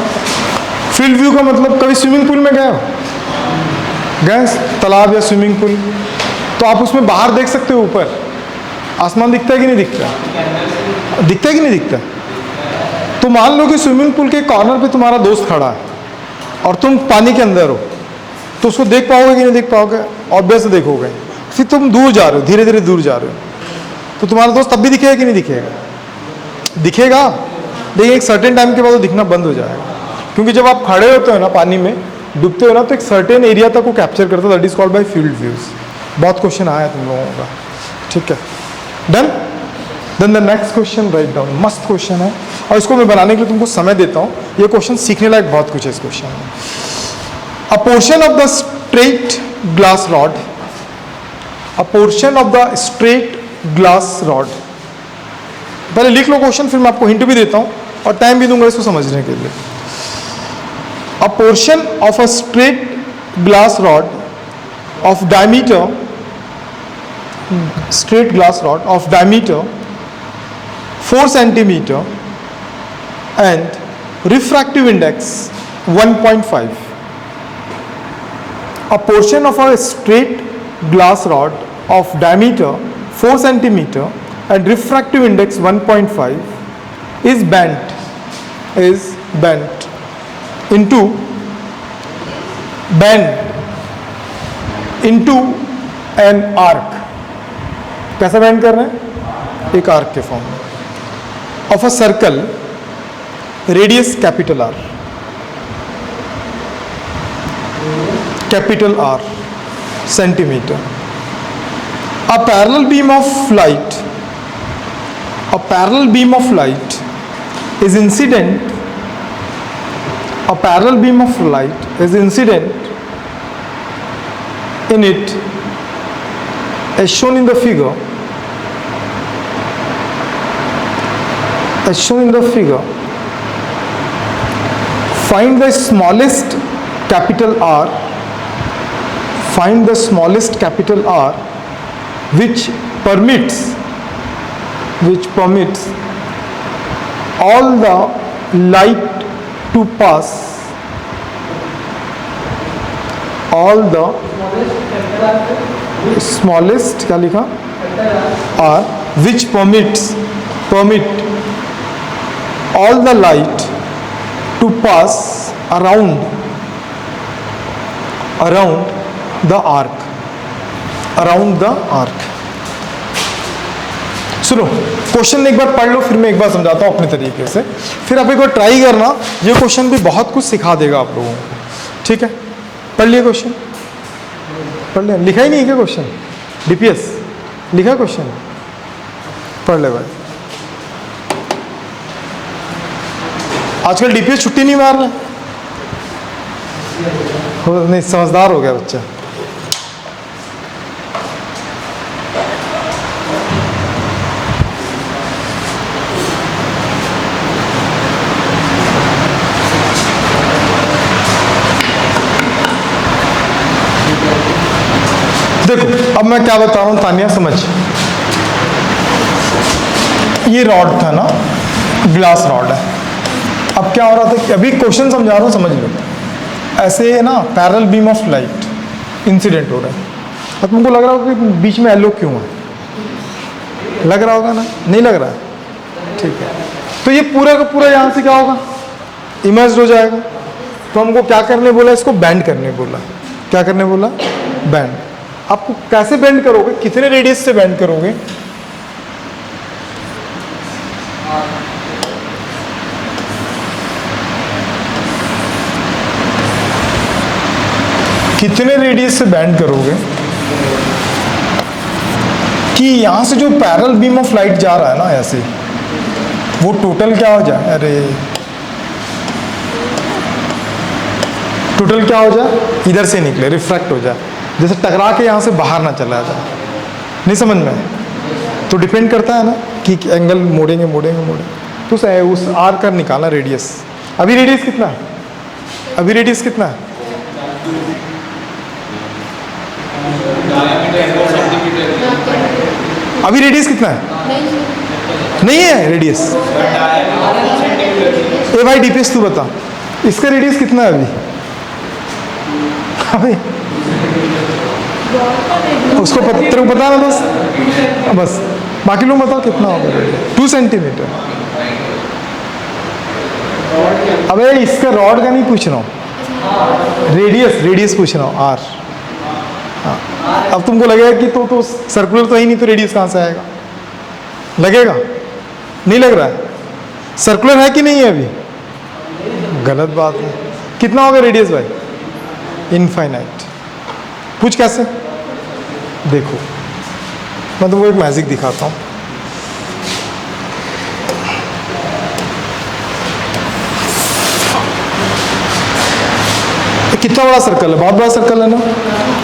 Speaker 1: फील्ड व्यू का मतलब, कभी स्विमिंग पूल में गए हो, गए तालाब या स्विमिंग पूल, तो आप उसमें बाहर देख सकते हो, ऊपर आसमान दिखता है कि नहीं दिखता, दिखता है कि नहीं दिखता। तो मान लो कि स्विमिंग पूल के कॉर्नर पे तुम्हारा दोस्त खड़ा है और तुम पानी के अंदर हो, तो उसको देख पाओगे कि नहीं देख पाओगे, ऑब्वियस देखोगे। फिर तुम दूर जा रहे हो, धीरे धीरे दूर जा रहे हो, तो तुम्हारा दोस्त तब भी दिखेगा कि नहीं दिखेगा, दिखेगा, लेकिन एक सर्टेन टाइम के बाद वो दिखना बंद हो जाएगा, क्योंकि जब आप खड़े होते हो ना पानी में डूबते हो ना, तो एक सर्टेन एरिया तक वो कैप्चर करता है, that is called by field views. बहुत क्वेश्चन आया तुम लोगों का, ठीक है, done. Then the next question write down, मस्त क्वेश्चन है और इसको मैं बनाने के लिए तुमको समय देता हूँ। ये क्वेश्चन सीखने लायक बहुत कुछ है इस क्वेश्चन में। अ portion of the straight glass rod, a portion of the straight glass rod, पहले लिख लो क्वेश्चन, फिर मैं आपको हिंट भी देता हूँ और टाइम भी दूंगा इसको समझने के लिए। अ portion of a straight glass rod of diameter, straight glass rod of diameter 4 centimeter and refractive index 1.5. A portion of a straight glass rod of diameter 4 centimeter and refractive index 1.5 is bent into an arc. कैसा bend कर रहे हैं? एक arc के form में। Of a circle radius capital R, capital R centimetre. A parallel beam of light, a parallel beam of light is incident, a parallel beam of light is incident in it as shown in the figure, find the smallest capital R, which permits all the light to pass, smallest क्या लिखा? R, which permit all the light to pass around the arc, सुनो question एक बार पढ़ लो, फिर मैं एक बार समझाता हूँ अपने तरीके से, फिर आप एक बार ट्राई करना। ये क्वेश्चन भी बहुत कुछ सिखा देगा आप लोगों को, ठीक है? पढ़ लिया क्वेश्चन, पढ़ लिया? लिखा ही नहीं है क्या क्वेश्चन? डीपीएस लिखा क्वेश्चन? पढ़ ले भाई। आजकल डीपीएस छुट्टी नहीं मार रहा, नहीं समझदार हो गया बच्चा। देखो अब मैं क्या बता रहा हूँ तानिया, समझ। ये रॉड था ना, ग्लास रॉड है। अब क्या हो रहा था कि अभी क्वेश्चन समझा रहा हूँ, समझ लो। ऐसे ना parallel beam of light incident हो रहा है। अब तुमको लग रहा होगा कि बीच में येलो क्यों है? लग रहा होगा ना? नहीं लग रहा है? ठीक है। तो ये पूरा का पूरा यहाँ से क्या होगा? इमर्ज हो जाएगा। तो हमको क्या करने बोला? इसको बैंड करने बोला। क्या करने बोला? बैंड। आपको कैसे बेंड करोगे? कितने रेडियस से बेंड करोगे? कितने रेडियस से बेंड करोगे कि यहां से जो पैरेलल बीम ऑफ लाइट जा रहा है ना ऐसे, वो टोटल क्या हो जाए? अरे टोटल क्या हो जाए? इधर से निकले, रिफ्रैक्ट हो जाए, जैसे टकरा के यहाँ से बाहर ना चला जाए। नहीं समझ में? तो डिपेंड करता है ना कि एंगल मोड़ेंगे। तो उस आर का निकालना रेडियस। अभी रेडियस कितना है? अभी रेडियस कितना है? नहीं है रेडियस। ए भाई डीपीएस तू बता, इसका रेडियस कितना है अभी? उसको तेरे को पता है ना? बस बाकी लोग बताओ कितना होगा? 2 सेंटीमीटर। अबे इसका रॉड का नहीं पूछ रहा हूँ, रेडियस पूछ रहा हूँ, आर। हाँ, अब तुमको लगेगा कि तो सर्कुलर तो ही नहीं, तो रेडियस कहाँ से आएगा? लगेगा? नहीं लग रहा है? सर्कुलर है कि नहीं है अभी? गलत बात है। कितना होगा रेडियस भाई? इनफाइनाइट। पूछ कैसे? देखो मैं तुमको एक मैजिक दिखाता हूँ। कितना बड़ा सर्कल है, बहुत बड़ा सर्कल है ना।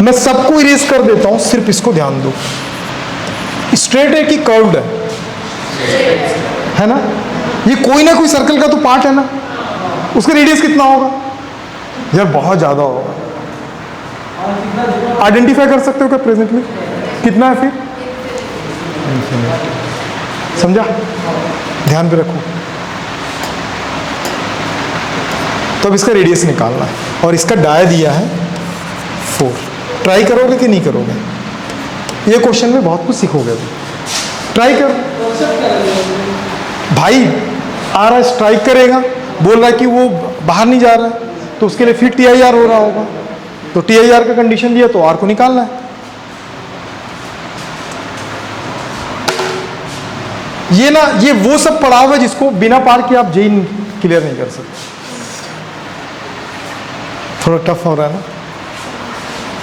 Speaker 1: मैं सबको इरेज कर देता हूं, सिर्फ इसको ध्यान दो। स्ट्रेट है कि कर्व्ड है ना? ये कोई ना कोई सर्कल का तो पार्ट है ना। उसका रेडियस कितना होगा यार? बहुत ज्यादा होगा। आइडेंटिफाई कर सकते हो क्या प्रेजेंटली कितना है फिर? समझा? ध्यान पे रखो। तो अब इसका रेडियस निकालना है और इसका डाया दिया है 4। ट्राई करोगे कि नहीं करोगे? ये क्वेश्चन में बहुत कुछ सीखोगे अभी। ट्राई करो भाई। आ रहा है स्ट्राइक करेगा, बोल रहा है कि वो बाहर नहीं जा रहा है, तो उसके लिए फिर TIR हो रहा होगा। तो TIR का कंडीशन दिया तो R को निकालना है। ये ना, ये वो सब पढ़ाओ है जिसको बिना पार के आप जेई क्लियर नहीं कर सकते। थोड़ा टफ हो रहा है ना?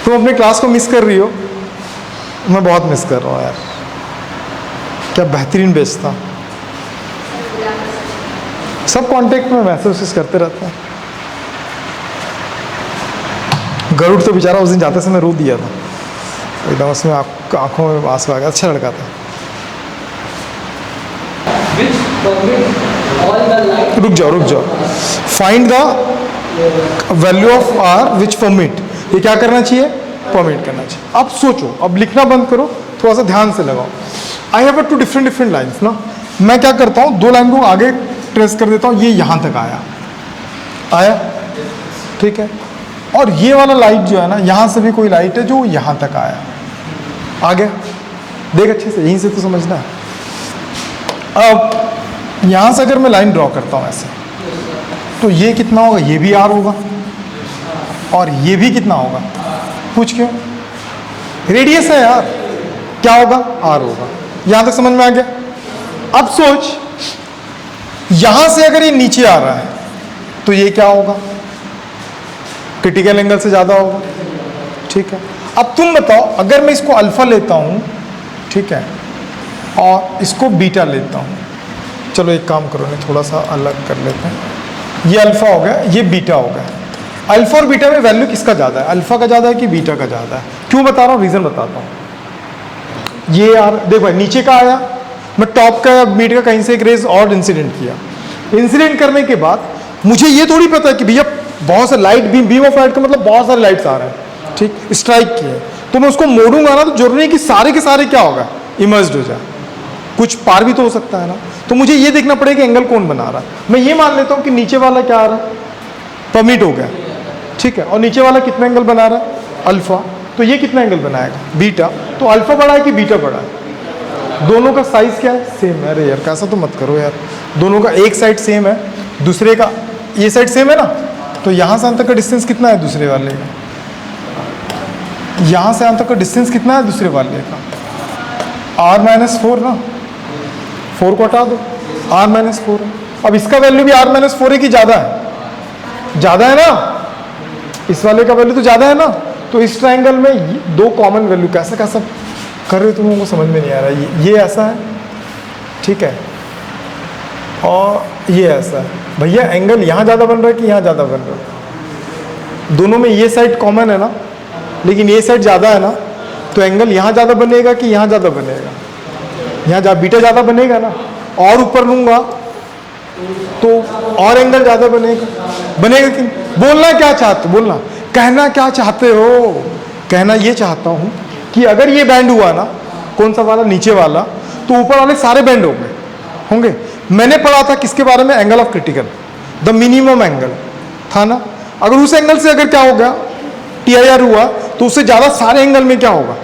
Speaker 1: तुम अपने क्लास को मिस कर रही हो, मैं बहुत मिस कर रहा हूँ यार। क्या बेहतरीन बेच था। सब कांटेक्ट में मैसेज करते रहते हैं। गरुड़ तो बेचारा उस दिन जाते समय रो दिया था एकदम, उसमें आंखों में आंसू आ गया। अच्छा लड़का था। रुक जाओ। Find the value of R which permit. ये क्या करना चाहिए? परमिट करना चाहिए। अब सोचो, अब लिखना बंद करो, थोड़ा सा ध्यान से लगाओ। आई हैव 2 डिफरेंट लाइन्स ना। मैं क्या करता हूँ, 2 लाइन को आगे ट्रेस कर देता हूँ। ये यहाँ तक आया, ठीक है। और ये वाला लाइट जो है ना, यहाँ से भी कोई लाइट है जो यहाँ तक आ गया। देख अच्छे से, यहीं से तो समझना है। अब यहाँ से अगर मैं लाइन ड्रॉ करता हूँ ऐसे, तो ये कितना होगा? ये भी R होगा और ये भी कितना होगा? पूछ क्यों? रेडियस है यार, क्या होगा? R होगा। यहां तक समझ में आ गया? अब सोच, यहां से अगर ये नीचे आ रहा है तो ये क्या होगा? क्रिटिकल एंगल से ज्यादा होगा, ठीक है। अब तुम बताओ, अगर मैं इसको अल्फा लेता हूं, ठीक है, और इसको बीटा लेता हूं। चलो एक काम करो, नहीं थोड़ा सा अलग कर लेते हैं। ये अल्फा हो गया, ये बीटा हो गया। अल्फा और बीटा में वैल्यू किसका ज़्यादा है? अल्फा का ज़्यादा है कि बीटा का ज़्यादा है? क्यों बता रहा हूँ, रीज़न बताता हूँ। ये यार देखो भाई, नीचे का आया, मैं टॉप का या बीट का कहीं से एक रेज और इंसिडेंट किया। इंसिडेंट करने के बाद मुझे ये थोड़ी पता है कि भैया बहुत सारे लाइट बीम ऑफ लाइट का मतलब बहुत सारे लाइट्स आ रहे हैं, ठीक, स्ट्राइक किए, तो मैं उसको मोड़ूंगा ना, तो जरूरी नहीं कि सारे के सारे क्या होगा? इमर्ज्ड हो जाए। कुछ पार भी तो हो सकता है ना। तो मुझे ये देखना पड़ेगा कि एंगल कौन बना रहा है। मैं ये मान लेता हूँ कि नीचे वाला क्या आ रहा है? परमिट हो गया, ठीक है। और नीचे वाला कितना एंगल बना रहा है? अल्फा। तो ये कितना एंगल बनाएगा? बीटा। तो अल्फा बड़ा है कि बीटा बड़ा है? दोनों का साइज क्या है? सेम है। अरे यार कैसा तो मत करो यार, दोनों का एक साइड सेम है, दूसरे का ये साइड सेम है ना। तो यहाँ से अंत का डिस्टेंस कितना है दूसरे वाले का? यहाँ से अंत का डिस्टेंस कितना है दूसरे वाले का? R-4 ना, 4 को हटा दो, R-4 है। अब इसका वैल्यू भी R-4 है कि ज़्यादा है? ज़्यादा है ना, इस वाले का वैल्यू तो ज़्यादा है ना। तो इस ट्रायंगल में 2 कॉमन वैल्यू कैसा कैसा कर रहे हो तुम लोगों को समझ में नहीं आ रहा है। ये ऐसा है, ठीक है, और ये ऐसा है। भैया एंगल यहाँ ज़्यादा बन रहा है कि यहाँ ज़्यादा बन रहा है? दोनों में ये साइड कॉमन है ना, लेकिन ये साइड ज़्यादा है ना, तो एंगल यहाँ ज़्यादा बनेगा कि यहाँ ज़्यादा बनेगा? यहाँ बीटा ज़्यादा बनेगा ना। और ऊपर लूँगा तो और एंगल ज़्यादा बनेगा कि? बोलना क्या चाहते हो? बोलना, कहना क्या चाहते हो? कहना ये चाहता हूँ कि अगर ये बैंड हुआ ना, कौन सा वाला? नीचे वाला, तो ऊपर वाले सारे बैंड होंगे। मैंने पढ़ा था किसके बारे में? Angle of critical, the minimum angle था ना। अगर उस एंगल से अगर क्या हो गया, TIR हुआ, तो उससे ज़्यादा सारे एंगल में क्या होगा?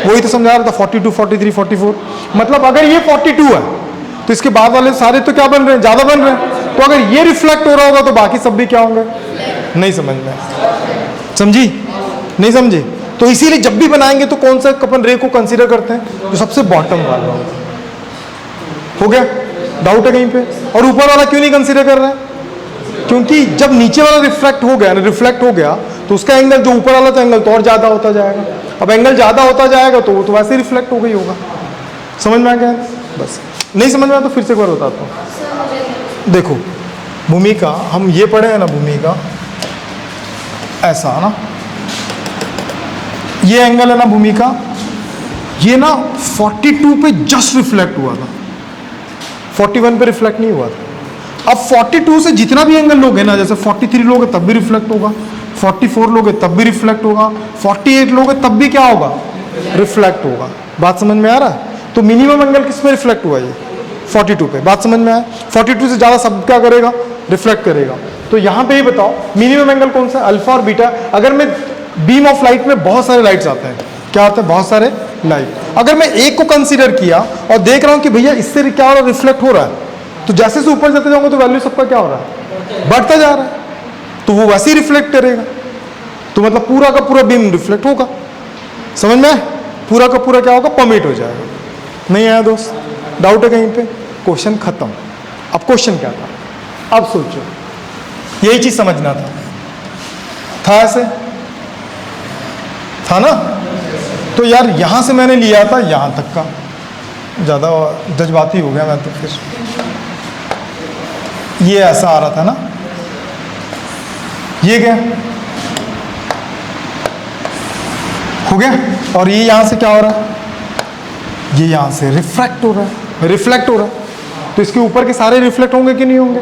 Speaker 1: वही तो समझा रहा था, 42, 43, 44। मतलब अगर ये 42 है तो इसके बाद वाले सारे तो क्या बन रहे हैं? ज़्यादा बन रहे हैं। तो अगर ये रिफ्लेक्ट हो रहा होगा तो बाकी सब भी क्या होंगे? नहीं समझ में, समझी? नहीं समझे? तो इसीलिए जब भी बनाएंगे तो कौन सा अपन रे को कंसीडर करते हैं? जो सबसे बॉटम वाला हो गया। डाउट है कहीं पे? और ऊपर वाला क्यों नहीं कंसीडर कर रहे हैं? क्योंकि जब नीचे वाला रिफ्लेक्ट हो गया तो उसका एंगल जो ऊपर वाला था एंगल तो और ज्यादा होता जाएगा। अब एंगल ज्यादा होता जाएगा तो वो तो वैसे रिफ्लेक्ट हो गई होगा। समझ में आ गया? बस नहीं समझ में आया तो फिर से एक बार बताता हूँ। देखो भूमिका, हम ये पढ़े हैं ना भूमिका, ऐसा है ना, ये एंगल है ना भूमि का, ये ना 42 पे जस्ट रिफ्लेक्ट हुआ था, 41 पे रिफ्लेक्ट नहीं हुआ था। अब 42 से जितना भी एंगल लोगे ना, जैसे 43 लोगे तब भी रिफ्लेक्ट होगा, 44 लोगे तब भी रिफ्लेक्ट होगा, 48 लोगे तब भी क्या होगा, रिफ्लेक्ट होगा। बात समझ में आ रहा है? तो मिनिमम एंगल किस पे रिफ्लेक्ट हुआ, ये 42 पे। बात समझ में आया? 42 से ज़्यादा सब क्या करेगा, रिफ्लेक्ट करेगा। तो यहाँ पे ही बताओ मिनिमम एंगल कौन सा, अल्फा और बीटा। अगर मैं बीम ऑफ लाइट में बहुत सारे लाइट्स आते हैं, क्या होता है, बहुत सारे लाइट, अगर मैं एक को कंसीडर किया और देख रहा हूँ कि भैया इससे क्या हो रहा है, रिफ्लेक्ट हो रहा है, तो जैसे से ऊपर जाते जाऊंगा तो वैल्यू सबका क्या हो रहा है, बढ़ता जा रहा है, तो वो वैसे ही रिफ्लेक्ट करेगा। तो मतलब पूरा का पूरा बीम रिफ्लेक्ट होगा। समझ में? पूरा का पूरा क्या होगा, परमिट हो जाएगा। नहीं आया दोस्त, डाउट है कहीं पे? क्वेश्चन खत्म। अब क्वेश्चन क्या था, अब सोचो, यही चीज समझना था ऐसे था ना। तो यार यहां से मैंने लिया था यहां तक का, ज्यादा जज्बाती हो गया मैं तो, फिर ये ऐसा आ रहा था ना, ये क्या हो गया, और ये यहां से क्या हो रहा है, ये यहां से रिफ्रैक्ट हो रहा है, रिफ्लेक्ट हो रहा है। तो इसके ऊपर के सारे रिफ्लेक्ट होंगे कि नहीं होंगे?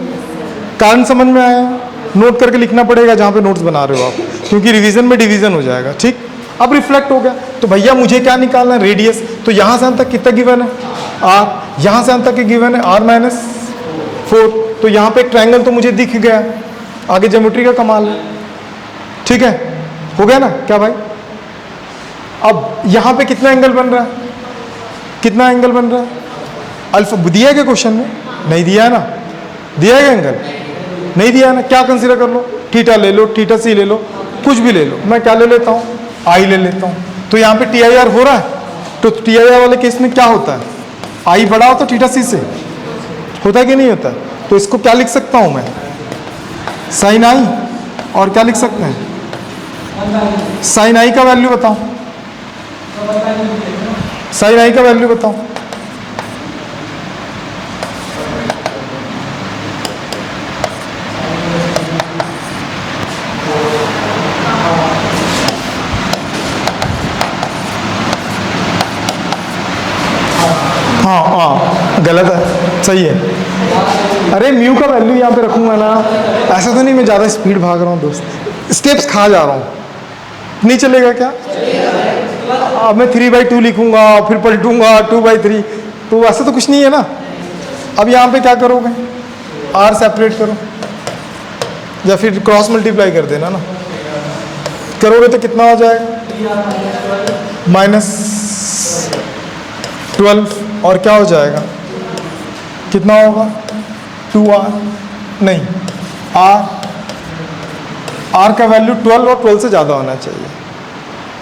Speaker 1: कारण समझ में आया? नोट करके लिखना पड़ेगा जहां पे नोट्स बना रहे हो आप, क्योंकि रिवीजन में डिवीजन हो जाएगा। ठीक, अब रिफ्लेक्ट हो गया तो भैया मुझे क्या निकालना है, रेडियस। तो यहां से अंत तक कितना गिवन है, आर। यहां से अंत तक गिवन है r-4। तो यहां पे एक ट्रायंगल तो मुझे दिख गया, आगे ज्योमेट्री का कमाल है। ठीक है, हो गया ना क्या भाई? अब यहां पे कितना एंगल बन रहा है, कितना एंगल बन रहा है, अल्फा दिया है क्या क्वेश्चन में? नहीं दिया है ना, दिया है एंगल? नहीं दिया है ना। क्या कंसीडर कर लो, थीटा ले लो, थीटा सी ले लो, कुछ भी ले लो। मैं क्या ले लेता हूँ, आई ले लेता हूँ। तो यहाँ पे टी आई आर हो रहा है, तो टी आई आर वाले केस में क्या होता है, आई बड़ा हो तो थीटा सी से होता है कि नहीं होता है? तो इसको क्या लिख सकता हूँ मैं, साइन आई। और क्या लिख सकते हैं, साइन आई का वैल्यू बताओ, साइन आई का वैल्यू बताओ। हाँ हाँ गलत है, सही है। अरे म्यू का वैल्यू यहाँ पे रखूंगा ना, ऐसा तो नहीं मैं ज़्यादा स्पीड भाग रहा हूँ दोस्त, स्टेप्स खा जा रहा हूँ, नहीं चलेगा क्या? अब मैं 3/2 लिखूंगा फिर पलटूंगा 2/3, तो ऐसा तो कुछ नहीं है ना। अब यहाँ पे क्या करोगे, आर सेपरेट करो या फिर क्रॉस मल्टीप्लाई कर देना ना, करोगे तो कितना हो जाएगा, -12। और क्या हो जाएगा, कितना होगा, 2r, नहीं r का वैल्यू 12 और 12 से ज़्यादा होना चाहिए।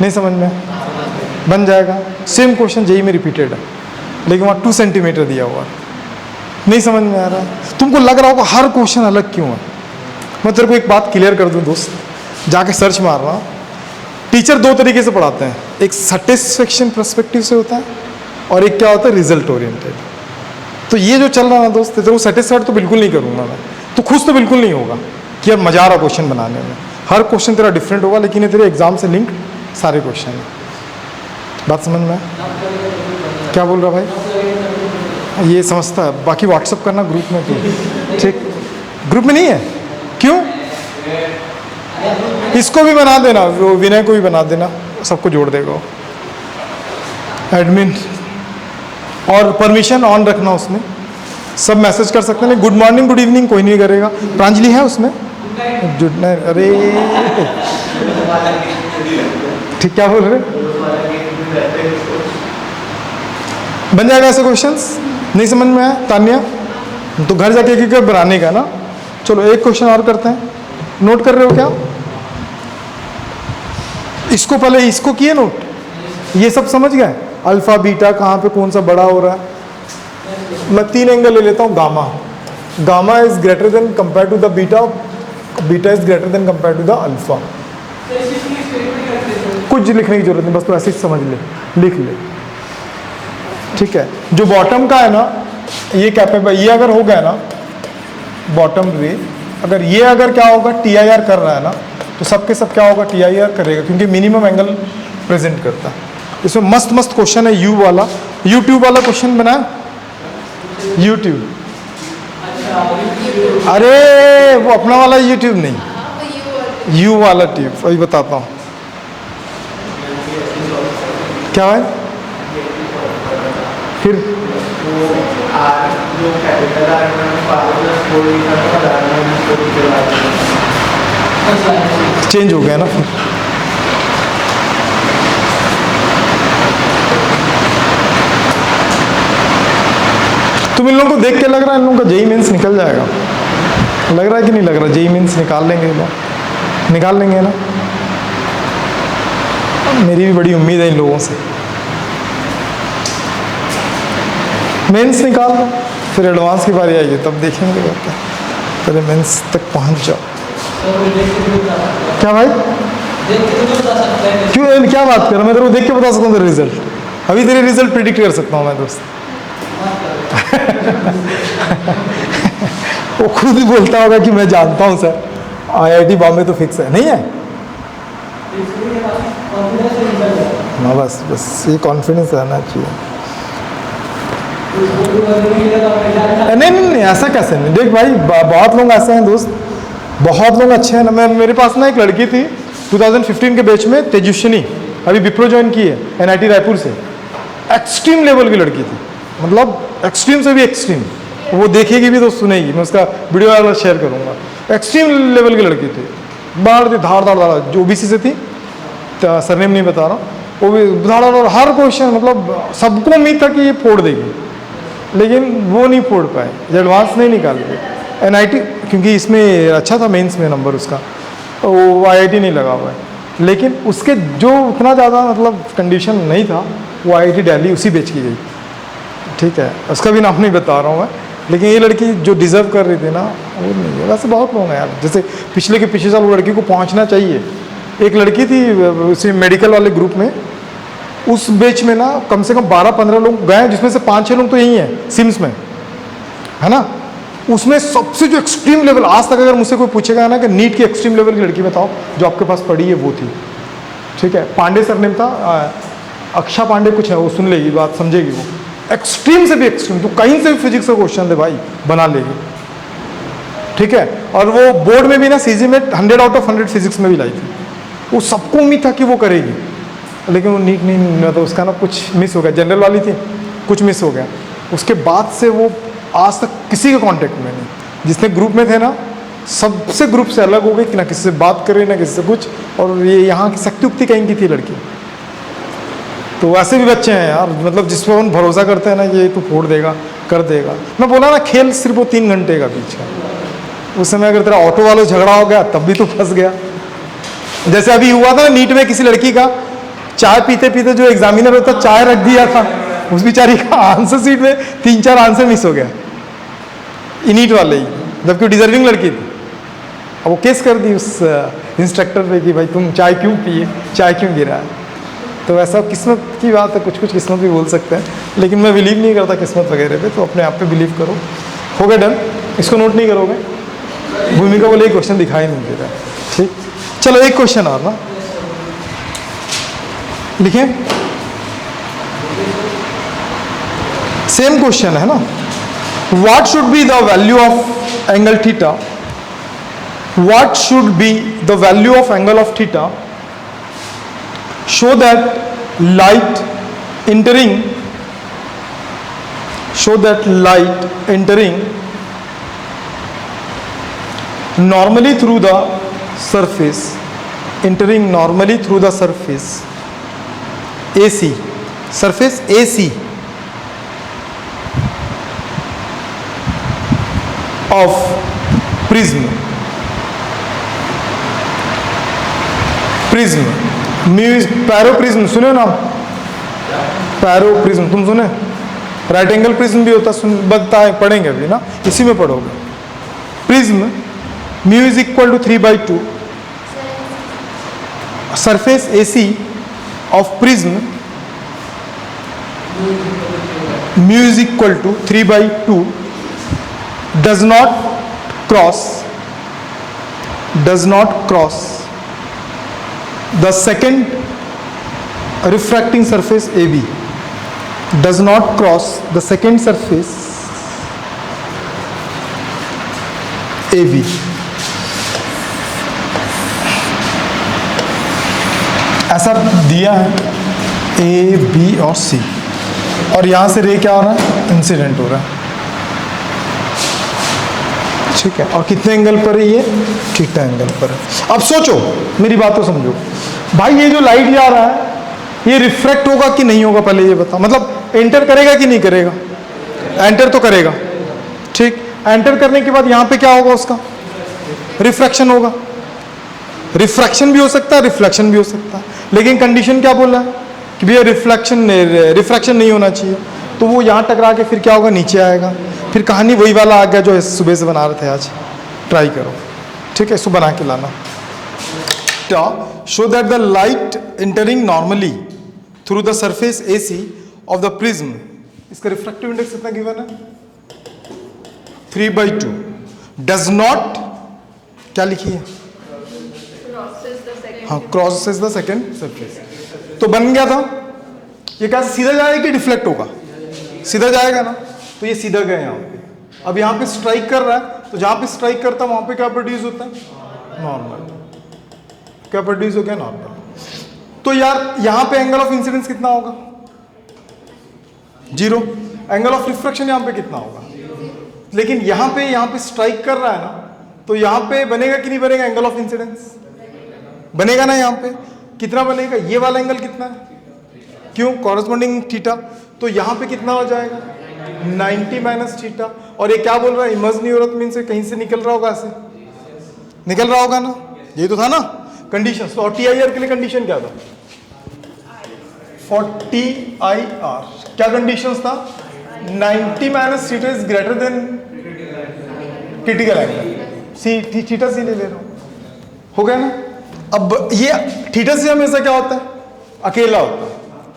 Speaker 1: नहीं समझ में? बन जाएगा। सेम क्वेश्चन जेई में रिपीटेड है, लेकिन वहाँ 2 सेंटीमीटर दिया हुआ है। नहीं समझ में आ रहा है? तुमको लग रहा होगा हर क्वेश्चन अलग क्यों है। मैं तेरे को एक बात क्लियर कर दूं दोस्त, जाके सर्च मार रहा हूँ। टीचर 2 तरीके से पढ़ाते हैं, एक सेटिस्फेक्शन पर्सपेक्टिव से होता है और एक क्या होता है, रिजल्ट ओरिएंटेड। तो ये जो चल रहा है ना दोस्त, तेरे को सेटिस्फाइड तो बिल्कुल नहीं करूँगा मैं, तो खुश तो बिल्कुल नहीं होगा कि यार मजा आ रहा क्वेश्चन बनाने में। हर क्वेश्चन तेरा डिफरेंट होगा, लेकिन ये तेरे एग्जाम से लिंक सारे क्वेश्चन हैं। बात समझ में? क्या बोल रहा भाई? ये समझता है, बाकी व्हाट्सअप करना ग्रुप में, तो ठीक, ग्रुप में नहीं है क्यों? इसको भी बना देना, वो विनय को भी बना देना, सबको जोड़ देगा एडमिन। और परमिशन ऑन रखना, उसमें सब मैसेज कर सकते हैं। गुड मॉर्निंग गुड इवनिंग कोई नहीं करेगा। प्रांजलि है उसमें जुड़ना? अरे ठीक, क्या बोल रहे? बन जाएगा ऐसे क्वेश्चंस? नहीं समझ में आया तान्या? तो घर जाके एक बनाने का ना। चलो एक क्वेश्चन और करते हैं, नोट कर रहे हो क्या? इसको पहले इसको किए नोट, ये सब समझ गए, अल्फा बीटा कहाँ पे कौन सा बड़ा हो रहा है। मैं 3 एंगल ले लेता हूँ। Gamma, gamma is greater than compare to the beta, beta is greater than compare to the alpha. कुछ लिखने की जरूरत नहीं, बस तो ऐसे ही समझ ले, लिख ले, ठीक है। जो बॉटम का है ना, ये कैपेबल, ये अगर हो गया ना बॉटम रे, अगर ये अगर क्या होगा, TIR कर रहा है ना, तो सब के सब क्या होगा, TIR करेगा, क्योंकि मिनिमम एंगल प्रेजेंट करता है। इसमें मस्त मस्त क्वेश्चन है, यू वाला, यूट्यूब वाला क्वेश्चन बना, यूट्यूब, अरे वो अपना वाला यूट्यूब नहीं, यू वाला ट्यूब, अभी बताता हूँ क्या है। फिर चेंज हो गया ना फिर। तुम इन लोगों को देख के लग रहा है इन लोगों का जेई मेंस निकल जाएगा, लग रहा है कि नहीं लग रहा? जेई मेंस निकाल लेंगे लोग, निकाल लेंगे ना, मेरी भी बड़ी उम्मीद है इन लोगों से। मेंस निकाल लो, फिर एडवांस की बारी आएगी तब देखेंगे क्या, पहले मेंस तक पहुंच जाओ। क्या भाई, क्यों, क्या बात कर रहा, मैं तेरे को देख के बता सकता हूँ तेरे रिजल्ट, अभी तेरे रिजल्ट प्रिडिक्ट कर सकता हूँ मैं दोस्त। वो खुद ही बोलता होगा कि मैं जानता हूँ सर, IIT बॉम्बे तो फिक्स है, नहीं है ना, बस बस ये कॉन्फिडेंस रहना चाहिए। नहीं नहीं नहीं, ऐसा कैसे नहीं, देख भाई बहुत लोग ऐसे हैं दोस्त, बहुत लोग अच्छे हैं ना। मैं, मेरे पास ना एक लड़की थी 2015 के बैच में, तेजस्विनी, अभी विप्रो ज्वाइन की है NIT रायपुर से, एक्सट्रीम लेवल की लड़की थी, मतलब एक्सट्रीम से भी एक्सट्रीम, वो देखेगी भी तो सुनेगी, मैं उसका वीडियो वाला शेयर करूंगा। एक्सट्रीम लेवल की लड़की थी, बाढ़ थी, धार धार धार, जो OBC से थी, सरनेम नहीं बता रहा, वो भी धार धार, हर क्वेश्चन, मतलब सबको उम्मीद था कि ये फोड़ देगी, लेकिन वो नहीं फोड़ पाए, एडवांस नहीं निकाल पाए। NIT, क्योंकि इसमें अच्छा था मेंस में नंबर उसका, वो IIT नहीं लगा हुआ है, लेकिन उसके जो उतना ज़्यादा मतलब कंडीशन नहीं था, वो IIT दिल्ली उसी बेच की गई, ठीक है, उसका भी नाम नहीं बता रहा हूँ मैं, लेकिन ये लड़की जो डिज़र्व कर रही थी ना, वो नहीं है। वैसे बहुत लोग हैं यार, जैसे पिछले साल वो लड़की को पहुँचना चाहिए, एक लड़की थी उसी मेडिकल वाले ग्रुप में, उस बैच में ना कम से कम 12-15 लोग गए, जिसमें से 5-6 लोग तो यही हैं सिम्स में, है ना। उसमें सबसे जो एक्सट्रीम लेवल, आज तक अगर मुझसे कोई पूछेगा ना कि नीट की एक्सट्रीम लेवल की लड़की बताओ जो आपके पास पढ़ी है, वो थी, ठीक है, पांडे सर नेम था, अक्षा पांडे कुछ है, वो सुन लेगी बात, समझेगी वो, एक्सट्रीम से भी एक्सट्रीम, तो कहीं से भी फिजिक्स का क्वेश्चन दे भाई बना लेगी, ठीक है। और वो बोर्ड में भी ना CG में 100 आउट ऑफ 100 फिजिक्स में भी लाई थी, वो सबको उम्मीद था कि वो करेगी, लेकिन वो नीट नहीं, तो उसका ना कुछ मिस हो गया, जनरल वाली थी, कुछ मिस हो गया। उसके बाद से वो आज तक किसी के कांटेक्ट में नहीं, जितने ग्रुप में थे ना, सबसे ग्रुप से अलग हो गई, कि ना किसी से बात करे ना किसी से कुछ, और ये यहाँ की शक्ति उक्ति कहीं की थी लड़की। तो वैसे भी बच्चे हैं यार, मतलब जिस पर हम भरोसा करते हैं ना, ये तो फोड़ देगा, कर देगा। मैं बोला ना, खेल सिर्फ वो 3 घंटे का बीच का, उस समय अगर तेरा ऑटो वालों झगड़ा हो गया तब भी तो फंस गया। जैसे अभी हुआ था नीट में, किसी लड़की का चाय पीते पीते जो एग्जामिनर होता चाय रख दिया था, उस बेचारी का आंसर शीट में 3-4 आंसर मिस हो गया, नीट वाले ही, जबकि डिजर्विंग लड़की थी। अब वो केस कर दी उस इंस्ट्रक्टर पे कि भाई तुम चाय क्यों पिए, चाय क्यों गिरा है। तो ऐसा किस्मत की बात है, कुछ कुछ किस्मत भी बोल सकते हैं, लेकिन मैं बिलीव नहीं करता किस्मत वगैरह पे, तो अपने आप पे बिलीव करो। हो गया डन, इसको नोट नहीं करोगे, भूमिका बोले क्वेश्चन दिखाई नहीं दे रहा, ठीक। चलो एक क्वेश्चन और ना लिखिए, सेम क्वेश्चन है ना, what should be the value of angle theta, what should be the value of angle of theta show that light entering normally through the surface, entering normally through the surface AC, surface AC of prism पैरोप्रिज्म, सुने ना, पैरोप्रिज्म तुम सुने, right angle prism भी होता, सुन बनता है, पढ़ेंगे अभी ना, इसी में पढ़ोगे। Prism mu is equal to 3/2, surface AC of prism mu is equal to 3/2 does not cross the second refracting surface AB does not cross the second surface AB. ऐसा दिया है A, B और C, और यहाँ से रे क्या हो रहा है, इंसिडेंट हो रहा है, ठीक है, और कितने एंगल पर है ये, थीटा एंगल पर है। अब सोचो, मेरी बात को समझो भाई, ये जो लाइट जा रहा है ये रिफ्रैक्ट होगा कि नहीं होगा, पहले ये बता, मतलब एंटर करेगा कि नहीं करेगा, एंटर तो करेगा, ठीक, एंटर करने के बाद यहाँ पे क्या होगा, उसका रिफ्रैक्शन होगा, रिफ्रैक्शन भी हो सकता है, रिफ्लेक्शन भी हो सकता है, लेकिन कंडीशन क्या बोल रहा है कि भैया रिफ्रैक्शन नहीं होना चाहिए, तो वो यहाँ टकरा के फिर क्या होगा, नीचे आएगा, फिर कहानी वही वाला आ गया जो सुबह से बना रहे थे आज, ट्राई करो, ठीक है, इसको बना के लाना। Show that the light entering normally through the surface AC of the prism, इसका रिफ्रैक्टिव इंडेक्स कितना गिवन है, 3/2, डज नॉट, क्या लिखी है, हाँ, क्रॉसेस द सेकेंड सरफेस, तो बन गया था, ये कैसे सीधा जाएगा कि डिफ्लेक्ट होगा, सीधा जाएगा ना, तो ये सीधा गया यहाँ पे, अब यहाँ पे स्ट्राइक कर रहा है, तो जहाँ पे स्ट्राइक करता है वहाँ पे क्या प्रोड्यूस होता है, नॉर्मल, क्या प्रोड्यूस हो गया, नॉर्मल। तो यार यहाँ पे एंगल ऑफ इंसिडेंस कितना होगा, 0, एंगल ऑफ रिफ्रैक्शन यहाँ पे कितना होगा, लेकिन यहाँ पे स्ट्राइक कर रहा है ना, तो यहाँ पे बनेगा कि नहीं बनेगा, एंगल ऑफ इंसिडेंस बनेगा ना, यहाँ पे कितना बनेगा, ये वाला एंगल कितना है, क्यों, कॉरेस्पॉन्डिंग थीटा, तो यहाँ पे कितना हो जाएगा, 90 माइनस थीटा, और ये क्या बोल रहा है, इमर्ज नहीं हो रहा, तो मीन से कहीं से निकल रहा होगा, ऐसे निकल रहा होगा ना, ये तो था ना कंडीशन। तो TIR के लिए कंडीशन क्या था, 40IR, क्या कंडीशन था, 90 minus theta is greater than critical angle, theta c ले रहा हूं, हो गया ना। अब ये थीटा सी हमेशा क्या होता है, अकेला होता है,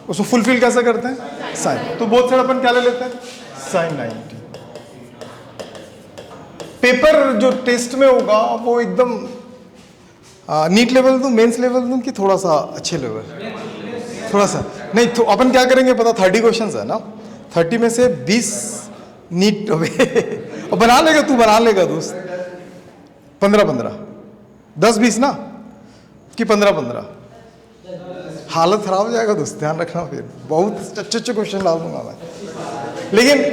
Speaker 1: उसको फुलफिल कैसे करते हैं, साइन, तो बोथ साइड अपन क्या ले लेते हैं, साइन 90। पेपर जो टेस्ट में होगा वो एकदम नीट लेवल दूं, मेंस लेवल दूं कि थोड़ा सा अच्छे लेवल, थोड़ा सा नहीं, तो अपन क्या करेंगे पता, 30 क्वेश्चंस है ना, 30 में से 20 नीट और बना लेगा, तू बना लेगा दोस्त, 15-15, 10-20 ना, कि 15-15, हालत खराब हो जाएगा दोस्त, ध्यान रखना, फिर बहुत अच्छे क्वेश्चन डाल दूंगा मैं, लेकिन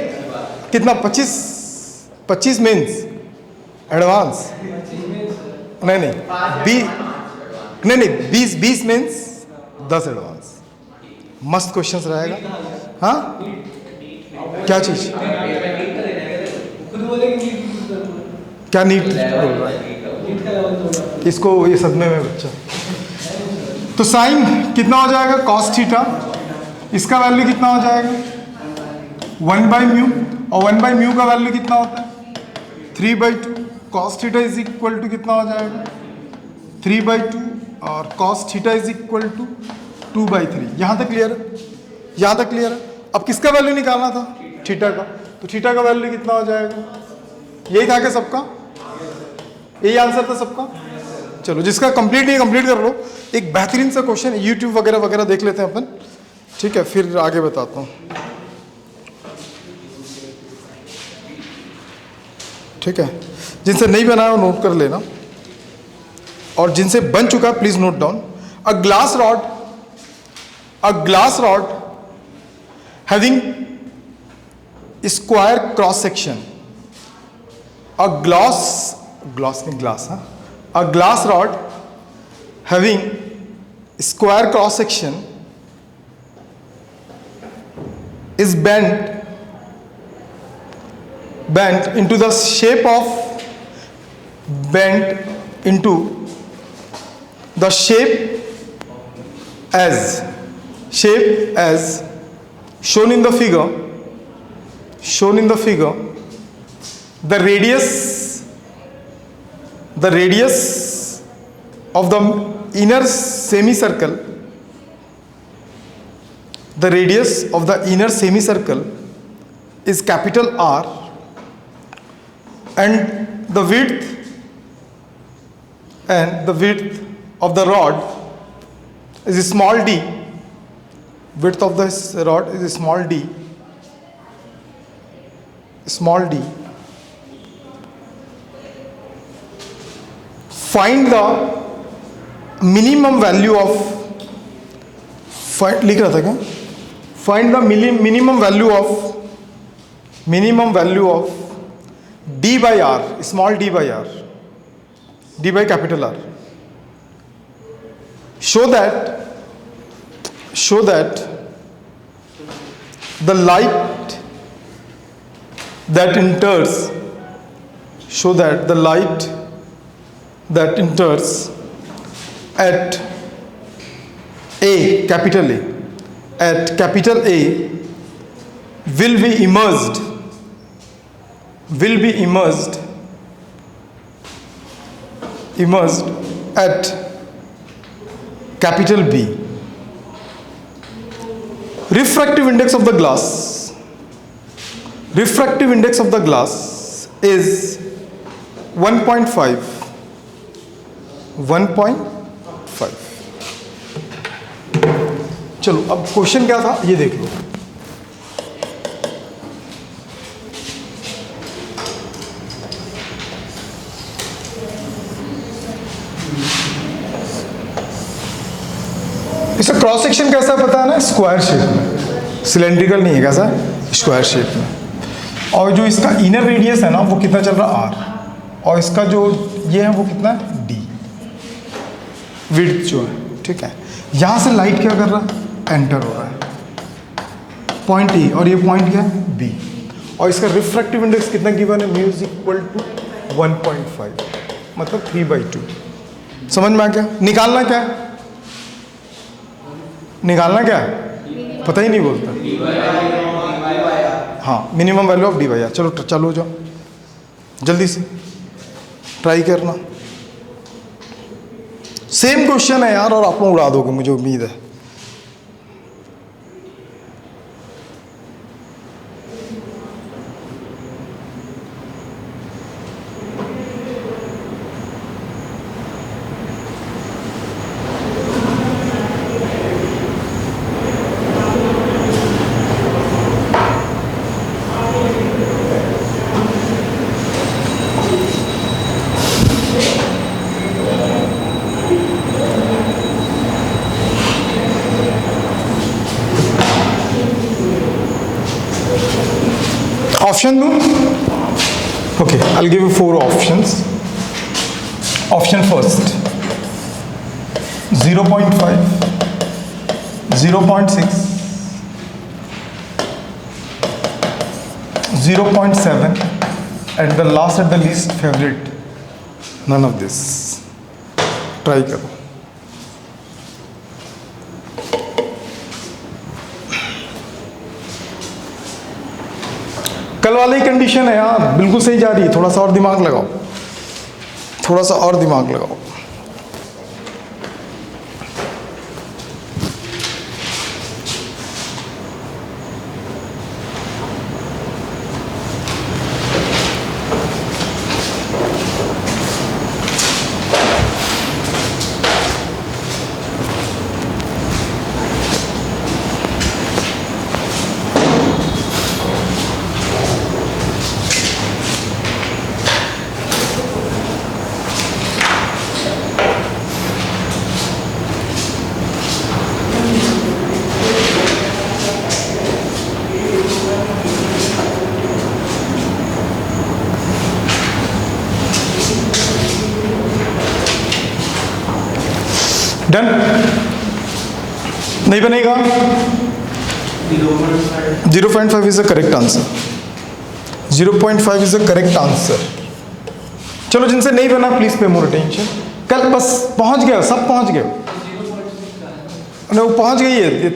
Speaker 1: कितना, 25 मेंस एडवांस, नहीं 20 मेंस 10 एडवांस, मस्त क्वेश्चंस रहेगा, हाँ, क्या चीज, क्या नीट बोल रहा है, इसको ये सदमे में बच्चा, तो साइन कितना हो जाएगा, कॉस थीटा, इसका वैल्यू कितना हो जाएगा, 1/μ, और 1/μ का वैल्यू कितना होता है, 3/2, cos theta is equal to कितना हो जाएगा, 3/2, और cos theta is equal to 2/3। यहाँ तक क्लियर है, यहाँ तक क्लियर है। अब किसका वैल्यू निकालना था, थीटा का, तो थीटा का वैल्यू कितना हो जाएगा, यही था क्या सबका, यही आंसर था सबका। चलो जिसका कंप्लीट नहीं कंप्लीट कर लो, एक बेहतरीन सा क्वेश्चन यूट्यूब वगैरह वगैरह देख लेते हैं अपन, ठीक है, फिर आगे बताता हूँ, ठीक है, जिनसे नहीं बनाया वो नोट कर लेना, और जिनसे बन चुका है please note down. A glass rod having square cross section, a glass rod having square cross section is bent into the shape as shown in the figure. The radius of the inner semicircle, is capital R, and the width of the rod is small d, width of this rod is small d, find the minimum value of, लिख रहा था क्या, find the minimum value of d by r, small d by r, d by capital R. Show that the light that enters at A, capital A, will be immersed at capital B. Refractive index of the glass is 1.5. चलो अब question क्या था ये देख लो। इसका cross section कैसा पता है ना, स्क्वायर शेप में, सिलेंड्रिकल नहीं है, कैसा स्क्वायर शेप में। और जो इसका इनर रेडियस है ना वो कितना चल रहा आर, और इसका जो ये है वो कितना है डी, विड्थ जो है, ठीक है। यहाँ से लाइट क्या कर रहा है, एंटर हो रहा है पॉइंट ए, और ये पॉइंट क्या है बी, और इसका रिफ्रैक्टिव इंडेक्स कितना गिवन है, म्यू इज इक्वल टू 1.5, मतलब 3/2। समझ में आ गया? निकालना क्या है, पता ही नहीं बोलता। हाँ, minimum value of D by r. चलो जाओ जल्दी से ट्राई करना। सेम क्वेश्चन है यार, और आप लोग उड़ा दोगे मुझे उम्मीद है। Option do? Okay, I'll give you 4 options. Option first, 0.5, 0.6, 0.7, and the last at the least favorite, none of this. Try करो। कल वाली कंडीशन है यार, बिल्कुल सही जा रही है, थोड़ा सा और दिमाग लगाओ। डन? नहीं बनेगा? 0.5 is the correct answer. 0.5 is the correct answer. चलो जिनसे नहीं बना प्लीज पे मोर अटेंशन। कल बस पहुंच गए, सब पहुंच गए, वो पहुंच गई है,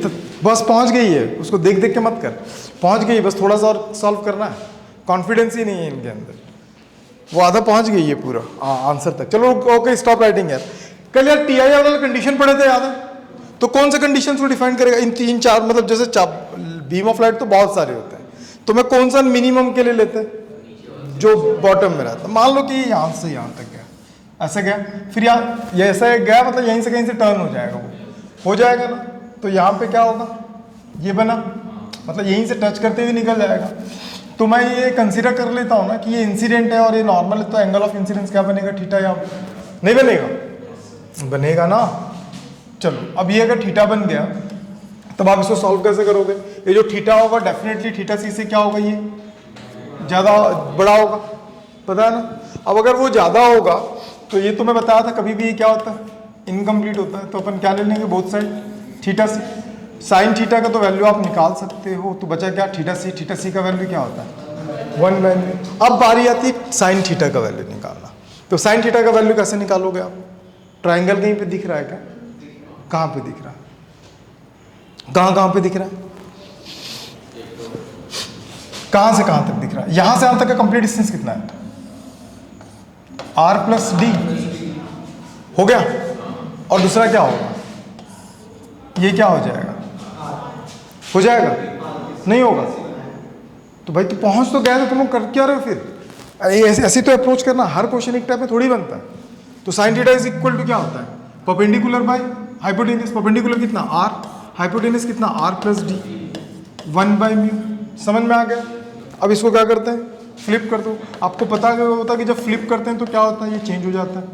Speaker 1: बस पहुंच गई है, उसको देख देख के मत कर, पहुंच गई, बस थोड़ा सा और सॉल्व करना है। कॉन्फिडेंस ही नहीं है इनके अंदर, वो आधा पहुंच गई है पूरा आंसर तक। चलो ओके, स्टॉप राइटिंग यार। कल यार टी आई वाला कंडीशन पढ़े थे, याद है? तो कौन से कंडीशन को डिफाइन करेगा? इन 3-4 मतलब जैसे बीम ऑफ लाइट तो बहुत सारे होते हैं, तो मैं कौन सा मिनिमम के लिए लेते हैं? जो बॉटम में रहता है। मान लो कि यहाँ से यहाँ तक गया, ऐसे गया, फिर यहाँ ये ऐसा गया, मतलब यहीं से कहीं से टर्न हो जाएगा वो, हो जाएगा ना। तो यहाँ पे क्या होगा, ये बना, मतलब यहीं से टच करते हुए निकल जाएगा। तो मैं ये कंसीडर कर लेता हूँ ना कि ये इंसिडेंट है और ये नॉर्मल है, तो एंगल ऑफ इंसिडेंस क्या बनेगा, थीटा। यहाँ नहीं बनेगा, बनेगा ना। चलो अब ये अगर थीटा बन गया तब आप इसको सॉल्व कैसे करोगे। ये जो थीटा होगा डेफिनेटली थीटा सी से क्या होगा, ये ज़्यादा बड़ा होगा, पता है ना। अब अगर वो ज़्यादा होगा तो ये तो मैं बताया था कभी भी ये क्या होता है, इनकम्प्लीट होता है। तो अपन क्या ले लेंगे, both side theta c. Sine theta का तो वैल्यू आप निकाल सकते हो, तो बचा क्या, थीटा सी। थीटा सी का वैल्यू क्या होता है, 1 वैल्यू। अब बारी आती है साइन थीटा का वैल्यू निकालना। तो साइन थीटा का वैल्यू कैसे निकालोगे आप, ट्राइंगल कहीं पे दिख रहा है क्या, कहाँ पे दिख रहा है, कहाँ पे दिख रहा है, कहाँ से कहाँ तक दिख रहा है, यहाँ से यहाँ तक का कंप्लीट डिस्टेंस कितना है, r प्लस डी हो गया। और दूसरा क्या होगा, ये क्या हो जाएगा, हो जाएगा, नहीं होगा। तो भाई तू पहुंच तो गया, तो तुम लोग कर क्या रहे हो फिर, ऐसी तो अप्रोच करना, हर क्वेश्चन एक टाइप में थोड़ी बनता है। तो sine theta is equal to क्या होता है, परपेंडिकुलर बाय हाइपोटेनस। परपेंडिकुलर कितना r, हाइपोटेनस कितना r plus D, 1 by mu. समझ में आ गया। अब इसको क्या करते हैं, फ्लिप कर दो। आपको पता होता है कि जब फ्लिप करते हैं तो क्या होता है, ये चेंज हो जाता है।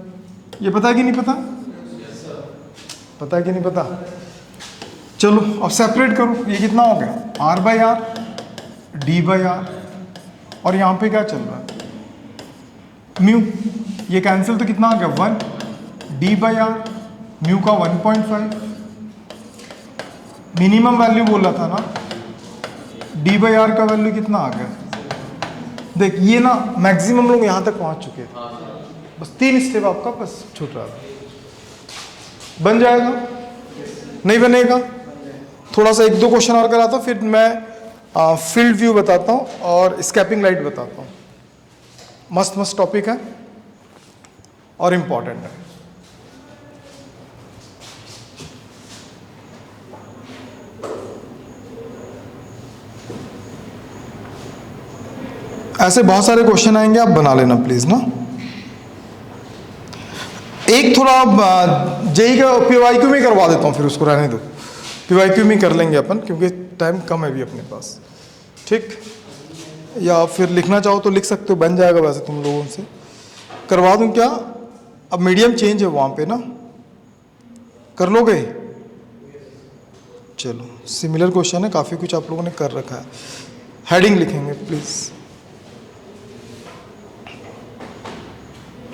Speaker 1: ये पता है कि नहीं पता, पता है कि नहीं पता। चलो अब सेपरेट करो, ये कितना हो गया, r by R, D by R, और यहाँ पे क्या चल रहा है, म्यू। ये कैंसिल तो कितना आ गया, 1 डी बाई आर, म्यू का 1.5। मिनिमम वैल्यू बोला था ना, डी बाई आर का वैल्यू कितना आ गया। देख ये ना मैक्सिमम लोग यहाँ तक पहुँच चुके थे, बस 3 स्टेप आपका बस छूट रहा था। बन जाएगा, नहीं बनेगा, थोड़ा सा 1-2 क्वेश्चन और कराता हूँ, फिर मैं फील्ड व्यू बताता हूँ और स्कैपिंग लाइट बताता हूँ। मस्त मस्त टॉपिक है और इम्पॉर्टेंट है। ऐसे बहुत सारे क्वेश्चन आएंगे, आप बना लेना प्लीज ना। एक थोड़ा जेई का पीवाईक्यू में करवा देता हूँ, फिर उसको रहने दो, पीवाईक्यू में कर लेंगे अपन, क्योंकि टाइम कम है अभी अपने पास, ठीक। या फिर लिखना चाहो तो लिख सकते हो, बन जाएगा वैसे तुम लोगों से। करवा दूँ क्या, अब मीडियम चेंज है वहाँ पे ना, कर लोगे। चलो सिमिलर क्वेश्चन है, काफ़ी कुछ आप लोगों ने कर रखा है। हेडिंग लिखेंगे प्लीज़,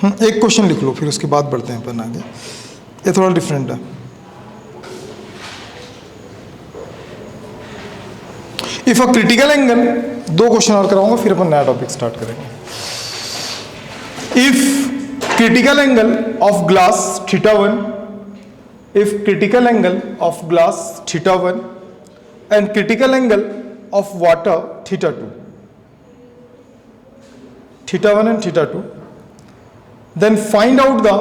Speaker 1: एक क्वेश्चन लिख लो, फिर उसके बाद बढ़ते हैं अपन आगे। ये थोड़ा डिफरेंट है। If a critical angle, 2 question और कराऊंगा, फिर अपन नया टॉपिक स्टार्ट करेंगे। If critical angle of glass θ1, if critical angle of glass θ1 and critical angle of water θ2, θ1 and θ2, then find out the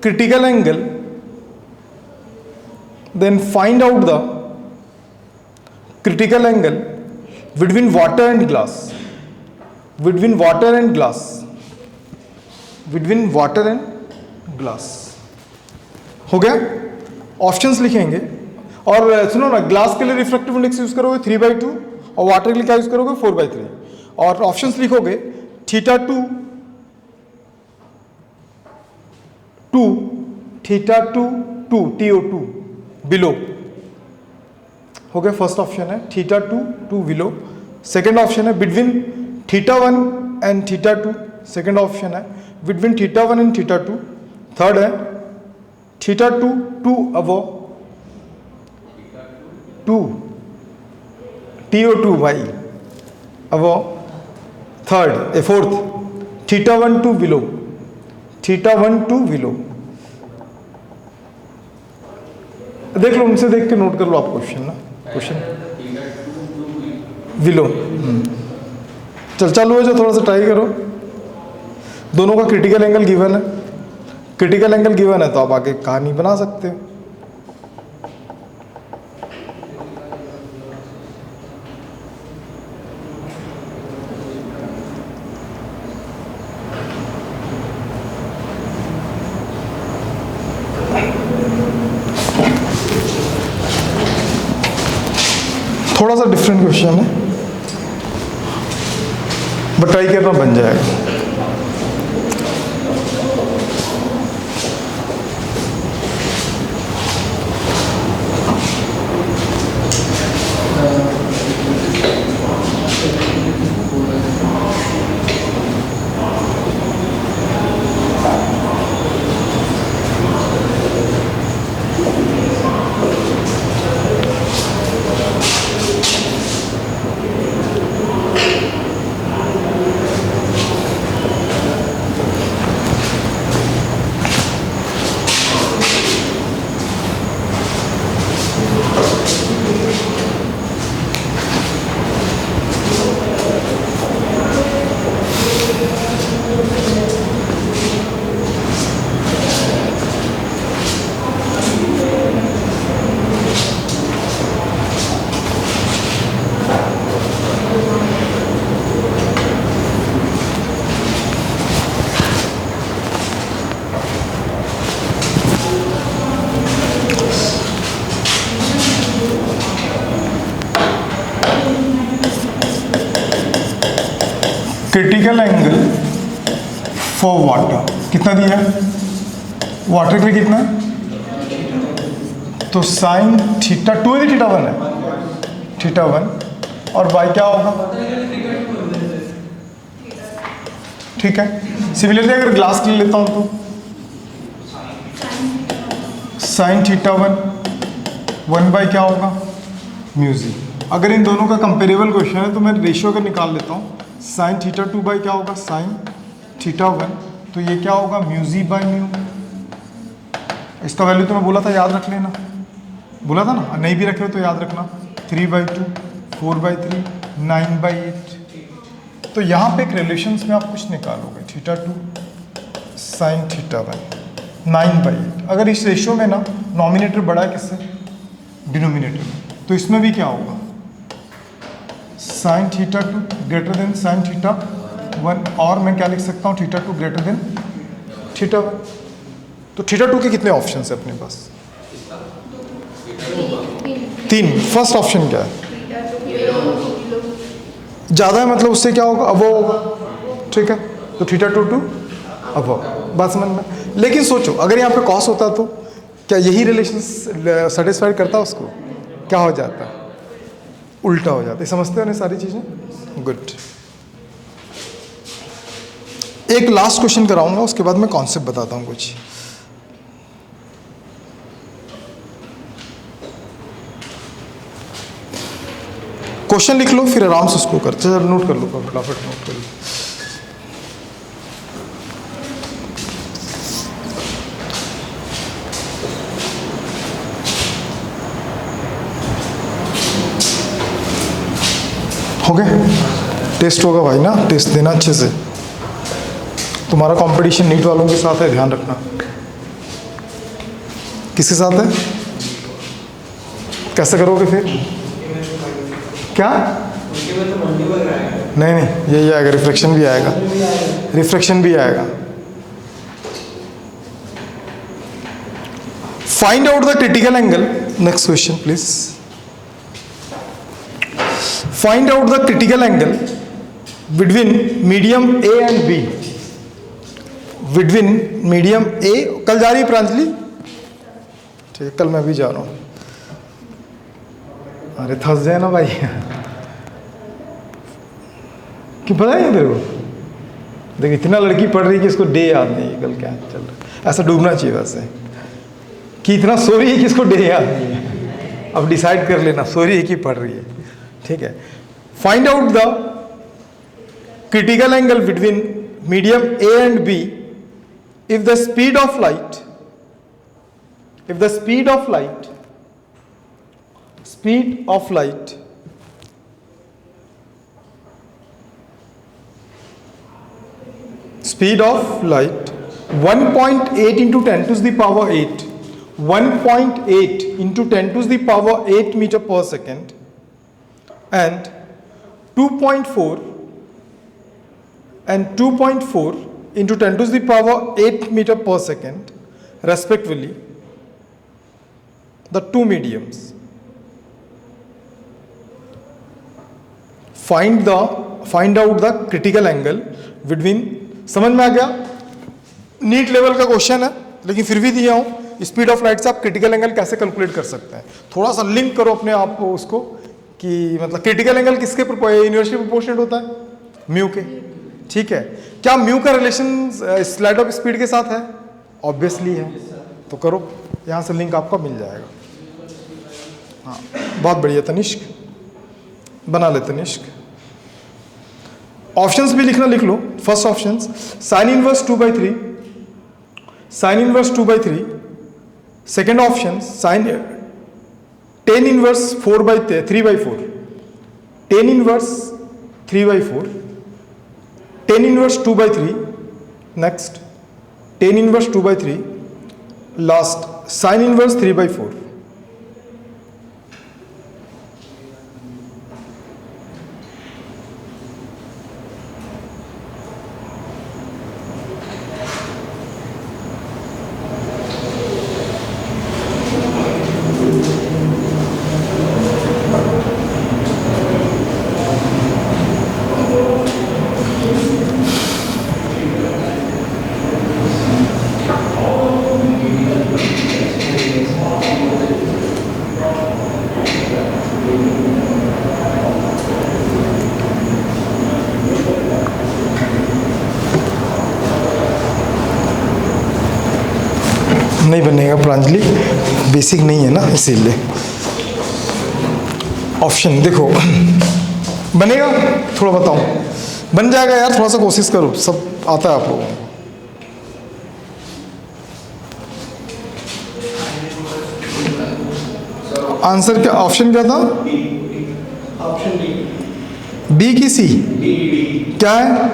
Speaker 1: critical angle, then find out the critical angle between water and glass, between water and glass, between water and glass। हो गया। Options लिखेंगे, और सुनो ना, glass के लिए refractive index use करोगे 3/2 और वाटर के लिए क्या यूज करोगे 4/3। और ऑप्शंस लिखोगे θ2 2, θ2 2, TO2 बिलो। हो गया, फर्स्ट ऑप्शन है θ2 2 बिलो। सेकेंड ऑप्शन है बिटवीन θ1 एंड θ2, सेकेंड ऑप्शन है बिटवीन θ1 एंड θ2। थर्ड है θ2 2 अबव 2, TO2 भाई above. Third fourth θ1 2 below, θ1 2 below. देख लो, उनसे देख के नोट कर लो आप क्वेश्चन ना, क्वेश्चन बिलो। चल चालू है जो, थोड़ा सा ट्राई करो। दोनों का क्रिटिकल एंगल गिवन है, क्रिटिकल एंगल गिवन है तो आप आगे कहानी बना सकते हो। थोड़ा सा डिफरेंट क्वेश्चन है, बट ट्राई करना बन जाएगा। क्रिटिकल एंगल फॉर वाटर कितना दिया है? वाटर के लिए कितना है? तो साइन थीटा 2 है, थीटा 1 है, थीटा 1, और बाई क्या होगा? ठीक है। सिमिलरली अगर ग्लास के लिए लेता हूं तो साइन थीटा 1 बाई क्या होगा? म्यूजी। अगर इन दोनों का कंपेरेबल क्वेश्चन है तो मैं रेशियो अगर निकाल लेता हूँ, साइन थीटा 2 बाई क्या होगा? साइन थीटा 1, तो ये क्या होगा? म्यूजी बाई म्यू। इसका वैल्यू तो मैं बोला था, याद रख लेना, बोला था ना, नहीं भी रखे हो तो याद रखना, 3/2, 4/3, 9/8। तो यहाँ पे एक रिलेशंस में आप कुछ निकालोगे, थीटा 2 साइन थीटा 1 9/8। अगर इस रेशियो में ना नॉमिनेटर बड़ा है किससे? डिनोमिनेटर में, तो इसमें भी क्या होगा? Sine theta 2 greater than sine theta 1, और मैं क्या लिख सकता हूँ? Theta 2 greater than theta 1। तो थीटा 2 के कितने ऑप्शन है अपने पास? 3। फर्स्ट ऑप्शन क्या है? ज़्यादा है मतलब उससे क्या होगा? अबव होगा, ठीक है। तो थीटा 2 टू अबव, बात समझ में। लेकिन सोचो अगर यहाँ पे कॉस होता तो क्या यही रिलेशन सेटिस्फाइड करता? उसको क्या हो जाता? उल्टा हो जाता है। समझते हो ना सारी चीज़ें? गुड। एक लास्ट क्वेश्चन कराऊंगा, उसके बाद मैं कॉन्सेप्ट बताता हूँ कुछ। क्वेश्चन लिख लो फिर आराम से उसको कर, चलो नोट कर लो, फटाफट नोट कर लो। हो गए? टेस्ट होगा भाई ना, टेस्ट देना अच्छे से। तुम्हारा कंपटीशन नीट वालों के साथ है, ध्यान रखना। किसके साथ है? कैसे करोगे फिर? क्या? नहीं नहीं, यही आएगा, रिफ्लेक्शन भी आएगा, रिफ्लेक्शन भी आएगा। Find out the critical angle. Next question please. Find out the critical angle between medium A and B. Between medium A, कल जा रही है प्रांजलि? ठीक है, कल मैं भी जा रहा हूँ। अरे थस जाए ना भाई, क्यों पता है तेरे को? देख इतना लड़की पढ़ रही है कि इसको डे याद नहीं है, कल क्या चल रहा है। ऐसा डूबना चाहिए वैसे कि इतना सो रही है कि इसको डे याद नहीं है। अब डिसाइड कर लेना, सो रही है कि पढ़ रही है, ठीक है। Find out the critical angle between medium A and B if the speed of light, speed of light speed of light 1.8 into 10 to the power 8, 1.8 into 10 to the power 8 meter per second, and 2.4 and 2.4 into 10 to the power 8 meter per second respectively, the two mediums. Find out the critical angle between, समझ में आ गया? NEET level का question है लेकिन फिर भी दिया हूं, स्पीड ऑफ लाइट से आप क्रिटिकल एंगल कैसे कैलकुलेट कर सकते हैं। थोड़ा सा लिंक करो अपने आप को उसको कि मतलब क्रिटिकल एंगल किसके यूनिवर्सली प्रोपोर्शनेट होता है? म्यू के। ठीक है, क्या म्यू का रिलेशन स्लाइड ऑफ स्पीड के साथ है? ऑब्वियसली है, तो करो, यहां से लिंक आपका मिल जाएगा। हाँ बहुत बढ़िया तनिष्क, बना ले तनिष्क। ऑप्शंस भी लिखना, लिख लो। First option sine inverse 2/3, sine inverse 2/3। Second option sine tan inverse 3/4, tan inverse 3/4, tan inverse 2/3, next tan inverse 2/3, last sine inverse 3/4। नहीं बनेगा प्रांजलि, बेसिक नहीं है ना इसीलिए। ऑप्शन देखो बनेगा, थोड़ा बताओ। बन जाएगा यार, थोड़ा सा कोशिश करो, सब आता है आप लोगों को। आंसर क्या, ऑप्शन क्या था?
Speaker 2: ऑप्शन
Speaker 1: बी की सी? क्या है?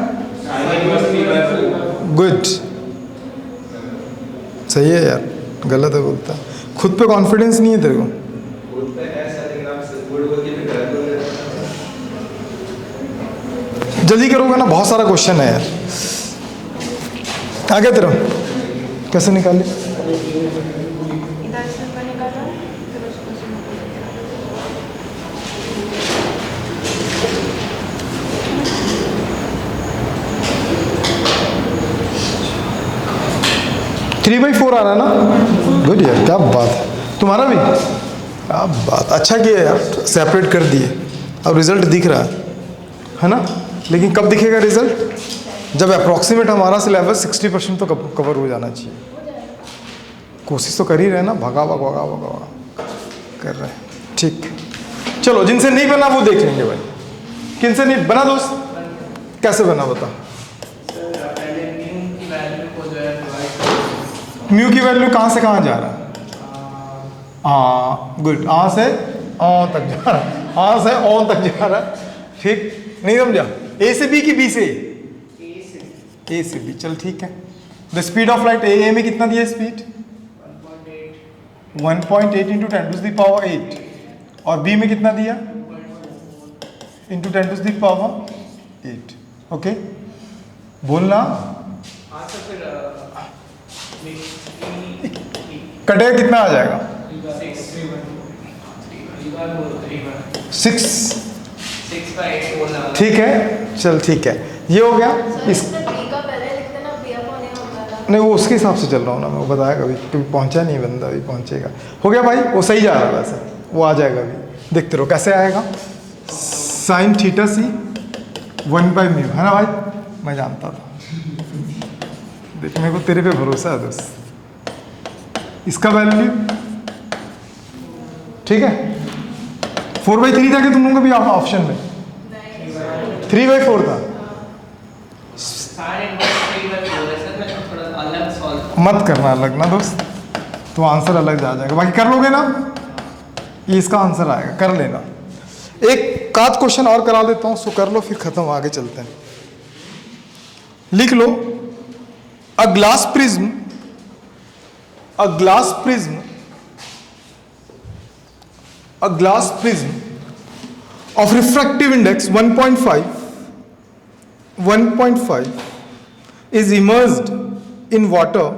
Speaker 1: गुड, सही है यार, गलत है बोलता। खुद पे कॉन्फिडेंस नहीं है तेरे को? जल्दी करोगे ना, बहुत सारा क्वेश्चन है यार। आगे तेरा कैसे निकाले?
Speaker 3: इधर से ऊपर निकालो, फिर उसको से ऊपर।
Speaker 1: 3/4 आ रहा है ना? गुड यार, क्या बात है। तुम्हारा भी क्या बात, अच्छा किया यार, सेपरेट कर दिए। अब रिजल्ट दिख रहा है ना? लेकिन कब दिखेगा रिजल्ट? जब अप्रॉक्सीमेट हमारा सिलेबस 60% तो कवर हो जाना चाहिए। कोशिश तो कर ही रहे ना, भगा कर रहे हैं। ठीक, चलो जिनसे नहीं बना वो देख लेंगे भाई। किनसे नहीं बना दोस्त? कैसे बना बता। म्यू की वैल्यू कहाँ से कहाँ जा रहा है? हाँ गुड, आ से ओ तक जा रहा है, आ से ओ तक जा रहा है। ठीक, नहीं समझा? ए से बी की बी से? ए से बी, चल ठीक है। द स्पीड ऑफ लाइट ए में कितना दिया स्पीड? 1.8 इंटू 10⁸ 8। और बी में कितना दिया? इंटू 10⁸8। ओके, बोलना। कटेगा कितना आ जाएगा? 6। ठीक है, चल ठीक है, ये हो गया। इस नहीं, वो उसके हिसाब से चल रहा हूँ ना मैं, वो बताया कभी पहुँचा नहीं बंदा, अभी पहुँचेगा। हो गया भाई, वो सही जा रहा है वैसे, वो आ जाएगा अभी, देखते रहो कैसे आएगा। साइन थीटा सी 1/μ है ना भाई? मैं जानता था, देख मेरे को तेरे पे भरोसा है दोस्त। इसका वैल्यू ठीक है 4/3 था कि तुम लोगों को भी ऑप्शन में 3/4 था। मत करना अलग ना दोस्त, तो आंसर अलग जा जाएगा। बाकी कर लोगे ना, ये इसका आंसर आएगा, कर लेना। एक आध क्वेश्चन और करा देता हूं, सो कर लो, फिर खत्म, आगे चलते हैं। लिख लो, a glass prism, a glass prism of refractive index 1.5 is immersed in water,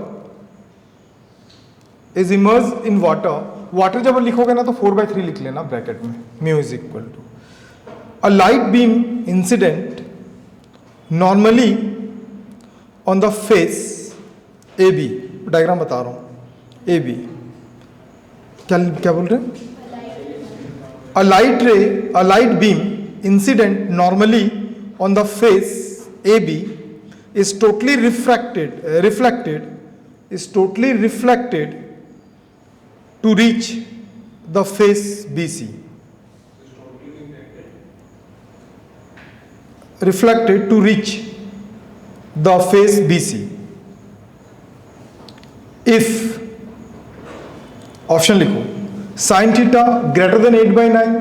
Speaker 1: water जब लिखोगे ना तो 4/3 लिख लेना ब्रैकेट में, mu is equal to a light beam incident normally on the face AB, diagram बता रहा हूँ AB, क्या बोल रहे हैं? A light beam incident normally on the face AB is totally reflected to reach the face BC. Reflected to reach the face BC. If option लिखो, sine theta greater than 8/9,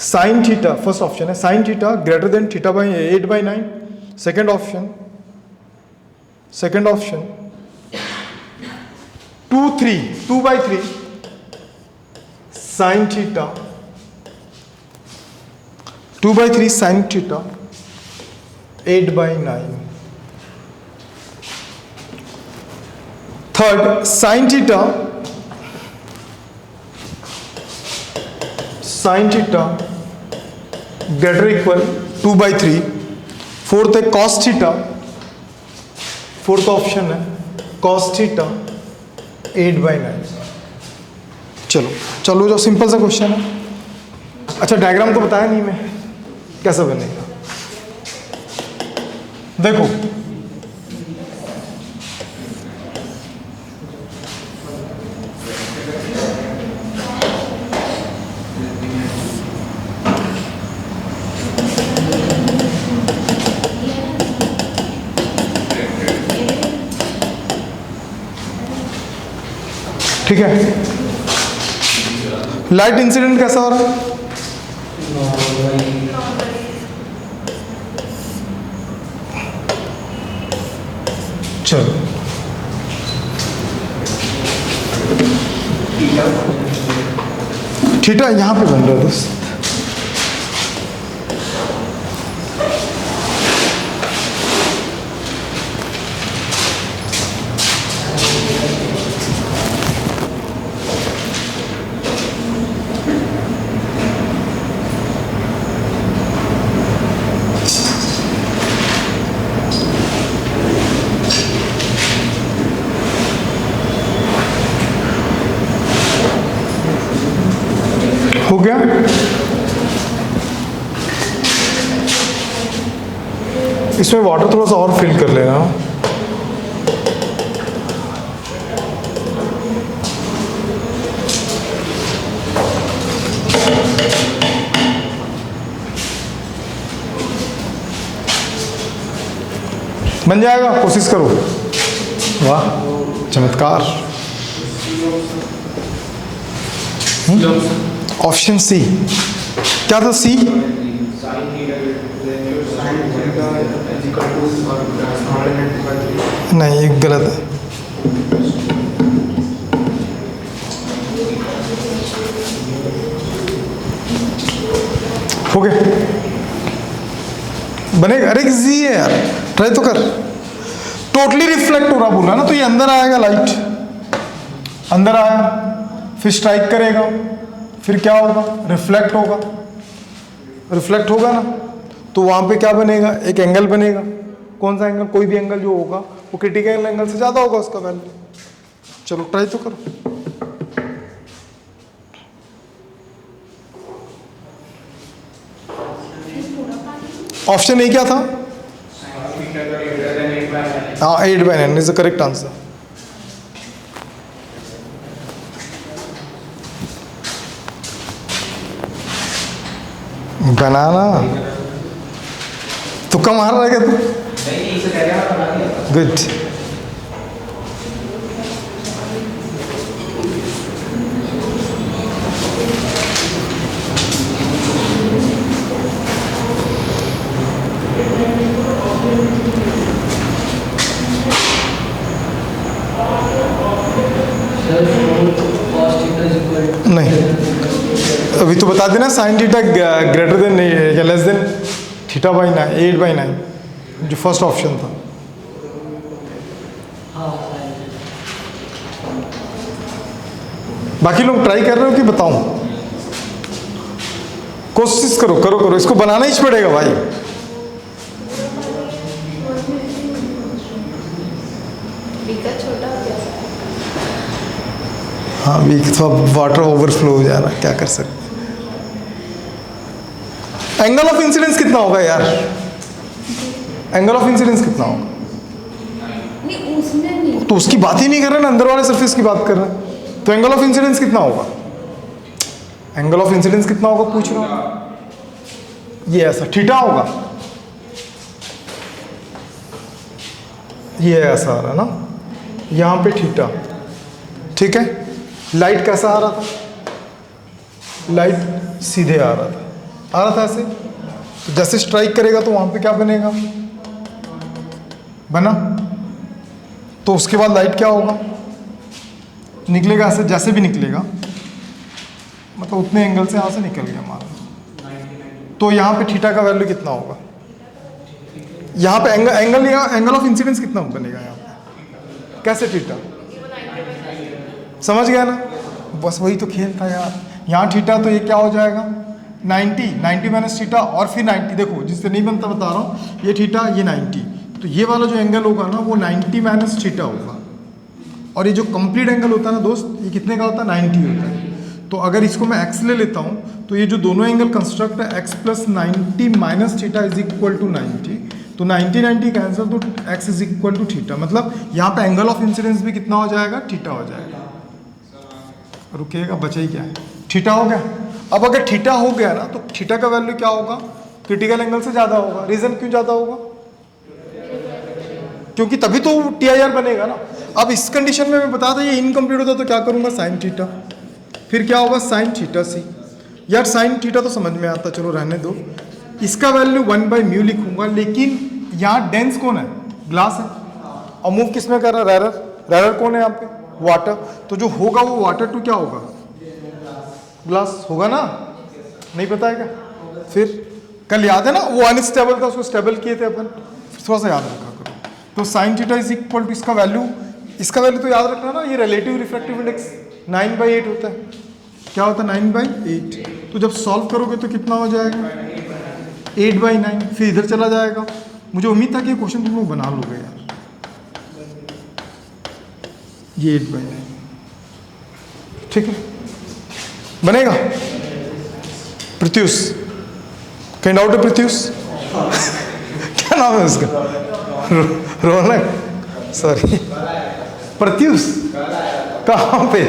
Speaker 1: sine theta first option है, sine theta greater than theta by 8/9, second option 2/3 sine theta 2/3 sine theta 8/9, third sine theta greater equal 2/3, fourth है cos theta, fourth option है cos theta 8/9। चलो जो simple सा question है। अच्छा diagram तो बताया नहीं मैं, कैसा बनेगा देखो। ठीक है, लाइट इंसिडेंट कैसा हो रहा है? चलो थीटा यहां पे बन रहा है दोस्त, हो गया। इसमें वाटर थोड़ा सा और फिल कर लेना। बन जाएगा, कोशिश करो। वाह चमत्कार। ऑप्शन सी क्या था? सी नहीं, ये गलत है। हो गया, बनेगा। अरे इजी है यार, ट्राई तो कर। टोटली रिफ्लेक्ट हो रहा बोला ना, तो ये अंदर आएगा, लाइट अंदर आया, फिर स्ट्राइक करेगा, फिर क्या होगा? रिफ्लेक्ट होगा। रिफ्लेक्ट होगा ना, तो वहां पे क्या बनेगा? एक एंगल बनेगा। कौन सा एंगल? कोई भी एंगल जो होगा वो क्रिटिकल एंगल से ज्यादा होगा उसका वैल्यू। चलो ट्राई तो करो। ऑप्शन ए क्या था? हाँ 8/9 इज द करेक्ट आंसर। बनाना तुक्का मार रहा है क्या तू? गुड। नहीं, अभी तो बता देना साइन थीटा ग्रेटर देन या लेस देन थीटा बाई 8/9 जो फर्स्ट ऑप्शन था। बाकी लोग ट्राई कर रहे हो कि बताऊं? कोशिश करो करो करो, इसको बनाना ही पड़ेगा भाई।
Speaker 3: बीकर छोटा हो गया।
Speaker 1: हाँ वीक तो वाटर ओवरफ्लो हो जा रहा है, क्या कर सकते। एंगल ऑफ इंसिडेंस कितना होगा यार? एंगल ऑफ इंसिडेंस कितना होगा?
Speaker 3: नहीं उसमें नहीं,
Speaker 1: तो उसकी बात ही नहीं कर रहे ना, अंदर वाले सरफेस की बात कर रहे हैं। तो एंगल ऑफ इंसिडेंस कितना होगा? एंगल ऑफ इंसिडेंस कितना होगा पूछ रहा हूं। ये ऐसा थीटा होगा, ये ऐसा आ रहा है ना, यहां पे थीटा, ठीक है। लाइट कैसा आ रहा था? लाइट सीधे आ रहा था ऐसे। तो जैसे स्ट्राइक करेगा तो वहां पे क्या बनेगा? बना। तो उसके बाद लाइट क्या होगा? निकलेगा ऐसे, जैसे भी निकलेगा, मतलब उतने एंगल से यहां से निकल गया मान। तो यहाँ पे थीटा का वैल्यू कितना होगा? यहाँ पे एंगल ऑफ इंसिडेंस कितना बनेगा यहाँ पे? कैसे थीटा? समझ गया ना? बस वही तो खेल था यार। यहाँ थीटा तो ये क्या हो जाएगा? 90 माइनस थीटा और फिर 90। देखो जिससे नहीं बनता बता रहा हूँ, ये थीटा ये 90, तो ये वाला जो एंगल होगा ना वो 90 माइनस थीटा होगा। और ये जो कंप्लीट एंगल होता है ना दोस्त, ये कितने का होता है? 90 होता है। तो अगर इसको मैं x ले लेता हूँ तो ये जो दोनों एंगल कंस्ट्रक्ट है x plus 90 minus theta is equal to 90, तो 90 कैंसिल, तो x is equal to theta. मतलब यहाँ पे एंगल ऑफ इंसिडेंस भी कितना हो जाएगा? थीटा हो जाएगा। रुकिएगा, बचा ही क्या है? थीटा हो गया। अब अगर थीटा हो गया ना तो थीटा का वैल्यू क्या होगा? क्रिटिकल एंगल से ज़्यादा होगा। रीज़न क्यों ज़्यादा होगा? क्योंकि तभी तो TIR बनेगा ना। अब इस कंडीशन में मैं बता था ये इनकम्प्लीट होता तो क्या करूँगा? साइन थीटा, फिर क्या होगा? साइन थीटा सी। यार साइन थीटा तो समझ में आता, चलो रहने दो। इसका वैल्यू 1/μ लिखूंगा, लेकिन यहाँ डेंस कौन है? ग्लास है। और मूव किस में कर रहा है? रैरर कौन है यहाँ पे? वाटर। तो जो होगा वो वाटर टू क्या होगा? ग्लास होगा ना? नहीं पता है क्या? फिर कल याद है ना वो अनस्टेबल था, उसको स्टेबल किए थे अपन, थोड़ा सा याद रखा करो। तो sine theta is equal to इसका वैल्यू तो याद रखना ना, ये रिलेटिव रिफ्रैक्टिव इंडेक्स 9/8 होता है। क्या होता है? 9/8। तो जब सॉल्व करोगे तो कितना हो जाएगा? 8/9। फिर इधर चला जाएगा। मुझे उम्मीद था कि ये क्वेश्चन तुम लोग बना लोगे यार। ये 8/9 ठीक है, बनेगा। प्रत्युष, कहीं डाउट है? प्रत्युष क्या नाम है उसका? रोनक, सॉरी प्रत्युष। कहाँ पे?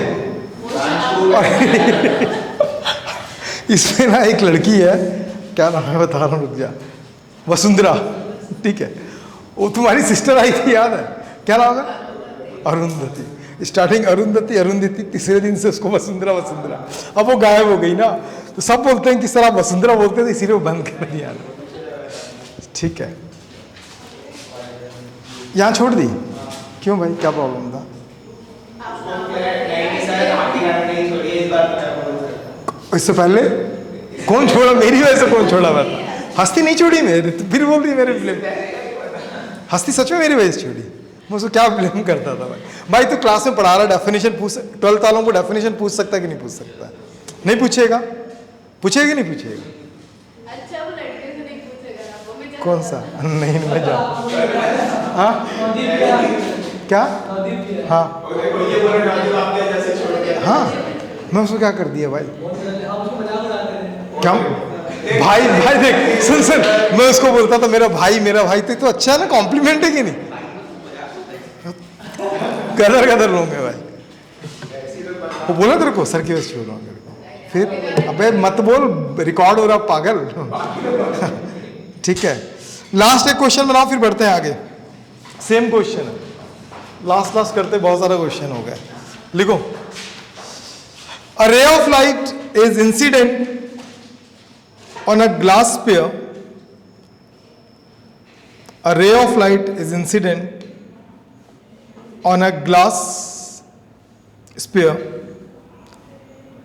Speaker 1: इसमें ना एक लड़की है, क्या नाम है बता रहा हूँ, रुक जा। वसुंधरा, ठीक है। वो तुम्हारी सिस्टर आई थी, याद है? क्या नाम है? अरुंधति। स्टार्टिंग अरुंधति, तीसरे दिन से उसको वसुंधरा। अब वो गायब हो गई ना, तो सब बोलते हैं कि सर आप वसुंधरा बोलते थे, इसीलिए वो बंद कर दिया। ठीक है, यहाँ छोड़ दी क्यों भाई? क्या प्रॉब्लम था? इससे पहले कौन छोड़ा? मेरी वजह से कौन छोड़ा? मैं हस्ती नहीं छोड़ी मेरे, तो फिर बोल रही मेरे ब्लेम। हस्ती सच में मेरी वजह से छोड़ी। मैं उसको क्या ब्लेम करता था भाई तो क्लास में पढ़ा रहा, डेफिनेशन पूछ, 12th वालों को डेफिनेशन पूछ सकता है कि नहीं पूछ सकता? नहीं पूछेगा? पूछेगा कि नहीं पूछेगा?
Speaker 3: अच्छा वो लड़के से नहीं पूछेगा ना, वो मैं
Speaker 1: कौन सा? नहीं मैं जाऊँ। हाँ क्या? हाँ मैं उसको क्या कर दिया भाई? क्या भाई देख सुन, मैं उसको बोलता था मेरा भाई तो अच्छा है ना, कॉम्प्लीमेंट है कि नहीं? गदर लोगे भाई। वो बोला तेरे को सर की वजह से छोड़ रहा हूँ मेरे को, फिर अबे मत बोल, रिकॉर्ड हो रहा पागल। ठीक है, लास्ट एक क्वेश्चन बनाओ फिर बढ़ते हैं आगे। सेम क्वेश्चन है, लास्ट करते, बहुत सारा क्वेश्चन हो गया। लिखो, a ray of light is incident on a glass sphere. A ray of light is incident on a glass sphere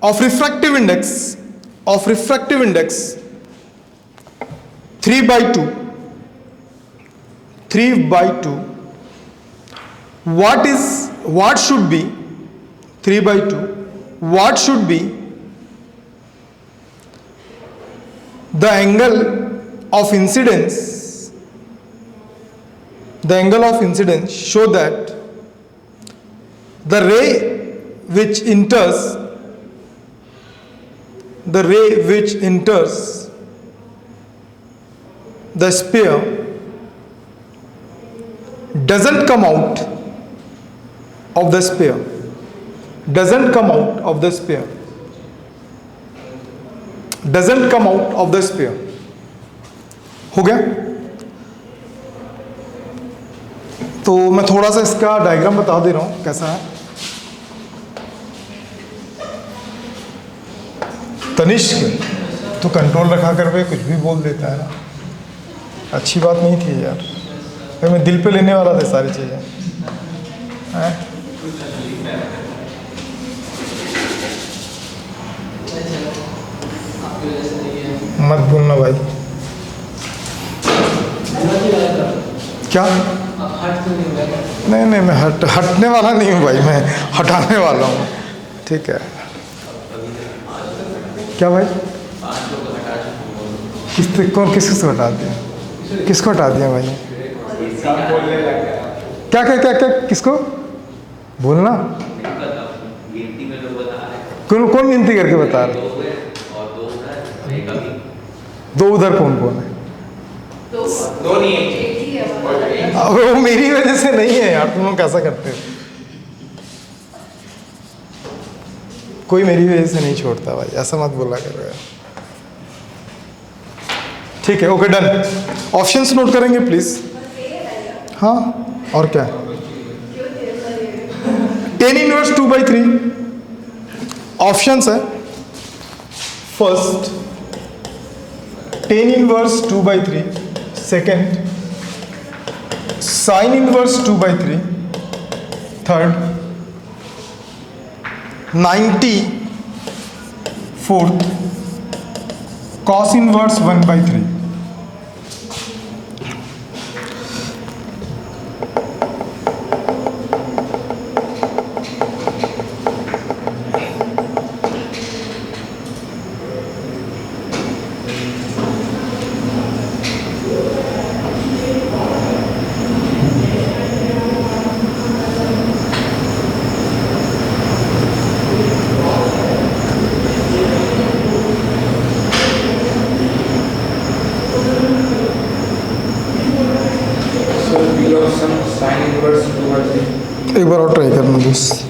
Speaker 1: of refractive index 3/2. What should be 3/2? What should be the angle of incidence show that the ray which enters the sphere doesn't come out of the sphere, doesn't come out of the sphere, doesn't come out of the sphere. हो गया? तो मैं थोड़ा सा इसका diagram बता दे रहा हूं कैसा है. तनिष्क तो कंट्रोल रखा कर पे कुछ भी बोल देता है ना, अच्छी बात नहीं थी यार. भाई मैं दिल पे लेने वाला था सारी चीज़ें. मत बोलना भाई. क्या? नहीं मैं हटने वाला नहीं हूँ भाई, मैं हटाने वाला हूँ. ठीक है. क्या भाई? किसको हटा दिया? किसको हटा दिया भाई? क्या किसको बोलना? कौन गिनती करके बता रहे? दो उधर कौन है?
Speaker 2: दो नहीं है.
Speaker 1: अब वो मेरी वजह से नहीं है यार, तुम लोग कैसा करते हो? कोई मेरी वजह से नहीं छोड़ता भाई, ऐसा मत बोला करो यार. ठीक है, ओके डन. ऑप्शंस नोट करेंगे प्लीज. हाँ और क्या? tan इनवर्स 2/3 ऑप्शंस है. First tan inverse 2/3, second sin inverse 2/3, third 90, fourth cos inverse 1/3. एक बार और ट्राई करना बस.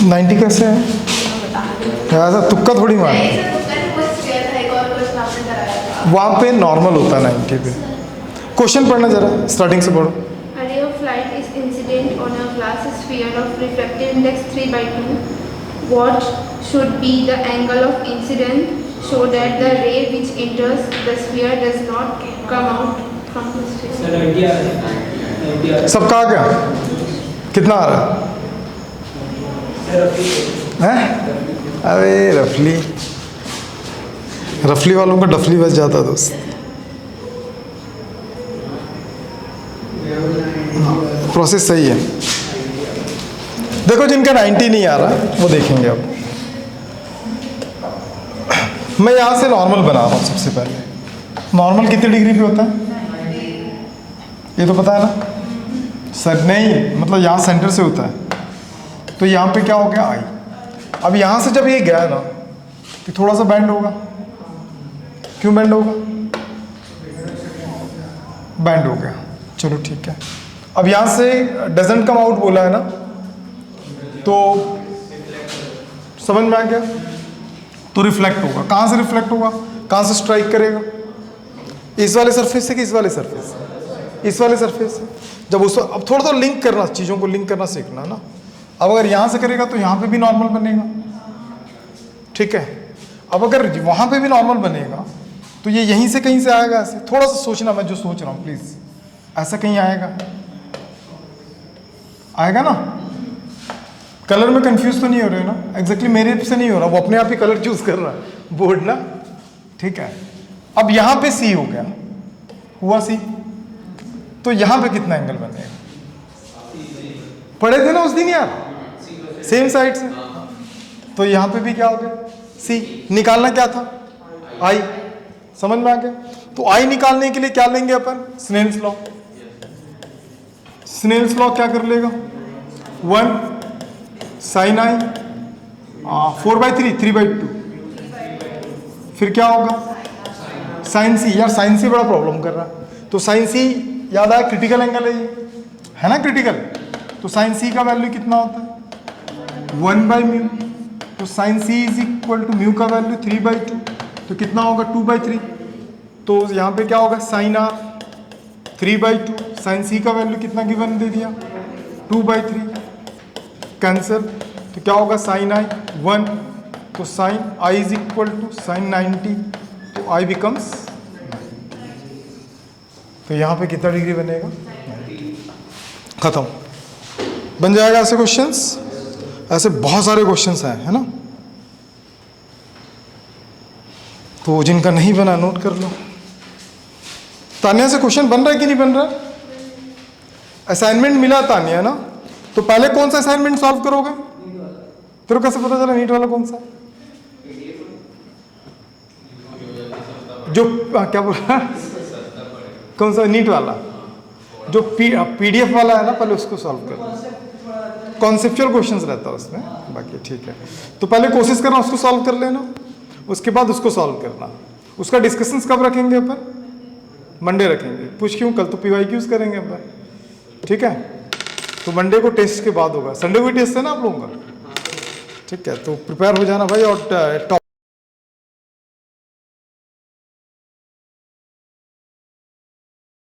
Speaker 1: नाइन्टी कैसे है? ऐसा तुक्का थोड़ी मार. वहाँ पे नॉर्मल होता है 90 पे. क्वेश्चन पढ़ना जरा, स्टार्टिंग से पढ़ो.
Speaker 3: A ray of light is incident on a glass sphere of refractive index 3/2. What should be the angle of incidence so that the ray which enters the sphere does not come out from the sphere?
Speaker 1: सबका आ गया? कितना आ रहा है? अरे रफली वालों का डफली बच जाता दोस्त. प्रोसेस सही है. देखो जिनका 90 नहीं आ रहा वो देखेंगे. अब मैं यहाँ से नॉर्मल बना रहा हूँ. सबसे पहले नॉर्मल कितने डिग्री पे होता है ये तो पता है ना सर? नहीं मतलब यहाँ सेंटर से होता है. तो यहाँ पे क्या हो गया आई. अब यहाँ से जब ये गया ना तो थोड़ा सा बैंड होगा. क्यों बैंड होगा? बैंड हो गया. चलो ठीक है. अब यहाँ से डजंट कम आउट बोला है ना, तो समझ में आ गया. तो रिफ्लेक्ट होगा. कहाँ से रिफ्लेक्ट होगा? कहाँ से स्ट्राइक करेगा? इस वाले सरफेस से कि इस वाले सरफेस से? इस वाले सरफेस से. जब उस अब थोड़ा सा लिंक करना, चीज़ों को लिंक करना सीखना ना. अब अगर यहाँ से करेगा तो यहाँ पे भी नॉर्मल बनेगा. ठीक है. अब अगर वहाँ पे भी नॉर्मल बनेगा तो ये यहीं से कहीं से आएगा. ऐसे थोड़ा सा सोचना, मैं जो सोच रहा हूँ प्लीज़. ऐसा कहीं आएगा ना? कलर में कंफ्यूज तो नहीं हो रहे हो ना? एग्जैक्टली मेरे से नहीं हो रहा, वो अपने आप ही कलर चूज कर रहा है बोर्ड ना, ठीक है। अब यहां पे सी हो गया, हुआ सी, तो यहां पे कितना एंगल बनेगा? पढ़े थे ना उस दिन यार, सेम साइड से, तो यहां पे भी क्या हो गया? सी। निकालना क्या था? आई। समझ में आ गया? तो आई निकालने के लिए क्या लेंगे अपन? Snell's law. स्नेल्स लॉ क्या कर लेगा? 1 साइन आई 4/3 3/2, फिर क्या होगा? साइन सी। यार साइन सी बड़ा प्रॉब्लम कर रहा है, तो साइन सी याद आया, क्रिटिकल एंगल है ये, है ना क्रिटिकल। तो साइन सी का वैल्यू कितना होता है? 1/μ। तो sine C is equal to mu का वैल्यू 3/2, तो कितना होगा? 2/3। तो यहाँ पे क्या होगा? साइन आर 3/2, साइन सी का वैल्यू कितना गिवन दे दिया? 2/3। कैंसिल, तो क्या होगा? साइन आई 1, तो sine I is equal to sine 90, तो आई बिकम्स, तो यहाँ पे कितना डिग्री बनेगा? खत्म। बन जाएगा ऐसे क्वेश्चंस, ऐसे बहुत सारे क्वेश्चंस हैं, है ना? तो जिनका नहीं बना नोट कर लो। तानिया से क्वेश्चन बन रहा है कि नहीं बन रहा? असाइनमेंट मिला तानिया ना, तो पहले कौन सा असाइनमेंट सॉल्व करोगे? तेरे को कैसे पता चला नीट वाला कौन सा? जो क्या बोल रहा? कौन सा नीट वाला? जो पीडीएफ वाला है ना, पहले उसको सॉल्व कर। कॉन्सेप्चुअल क्वेश्चंस रहता है उसमें, बाकी ठीक है। तो पहले कोशिश करना उसको सॉल्व कर लेना, उसके बाद उसको सॉल्व करना। उसका डिस्कशंस कब रखेंगे अपन? मंडे रखेंगे। पूछ क्यों? कल तो PYQs करेंगे अपन, ठीक है। तो मंडे को टेस्ट के बाद होगा, संडे को टेस्ट है ना आप लोगों का, ठीक है। तो प्रिपेयर हो जाना भाई, और टॉप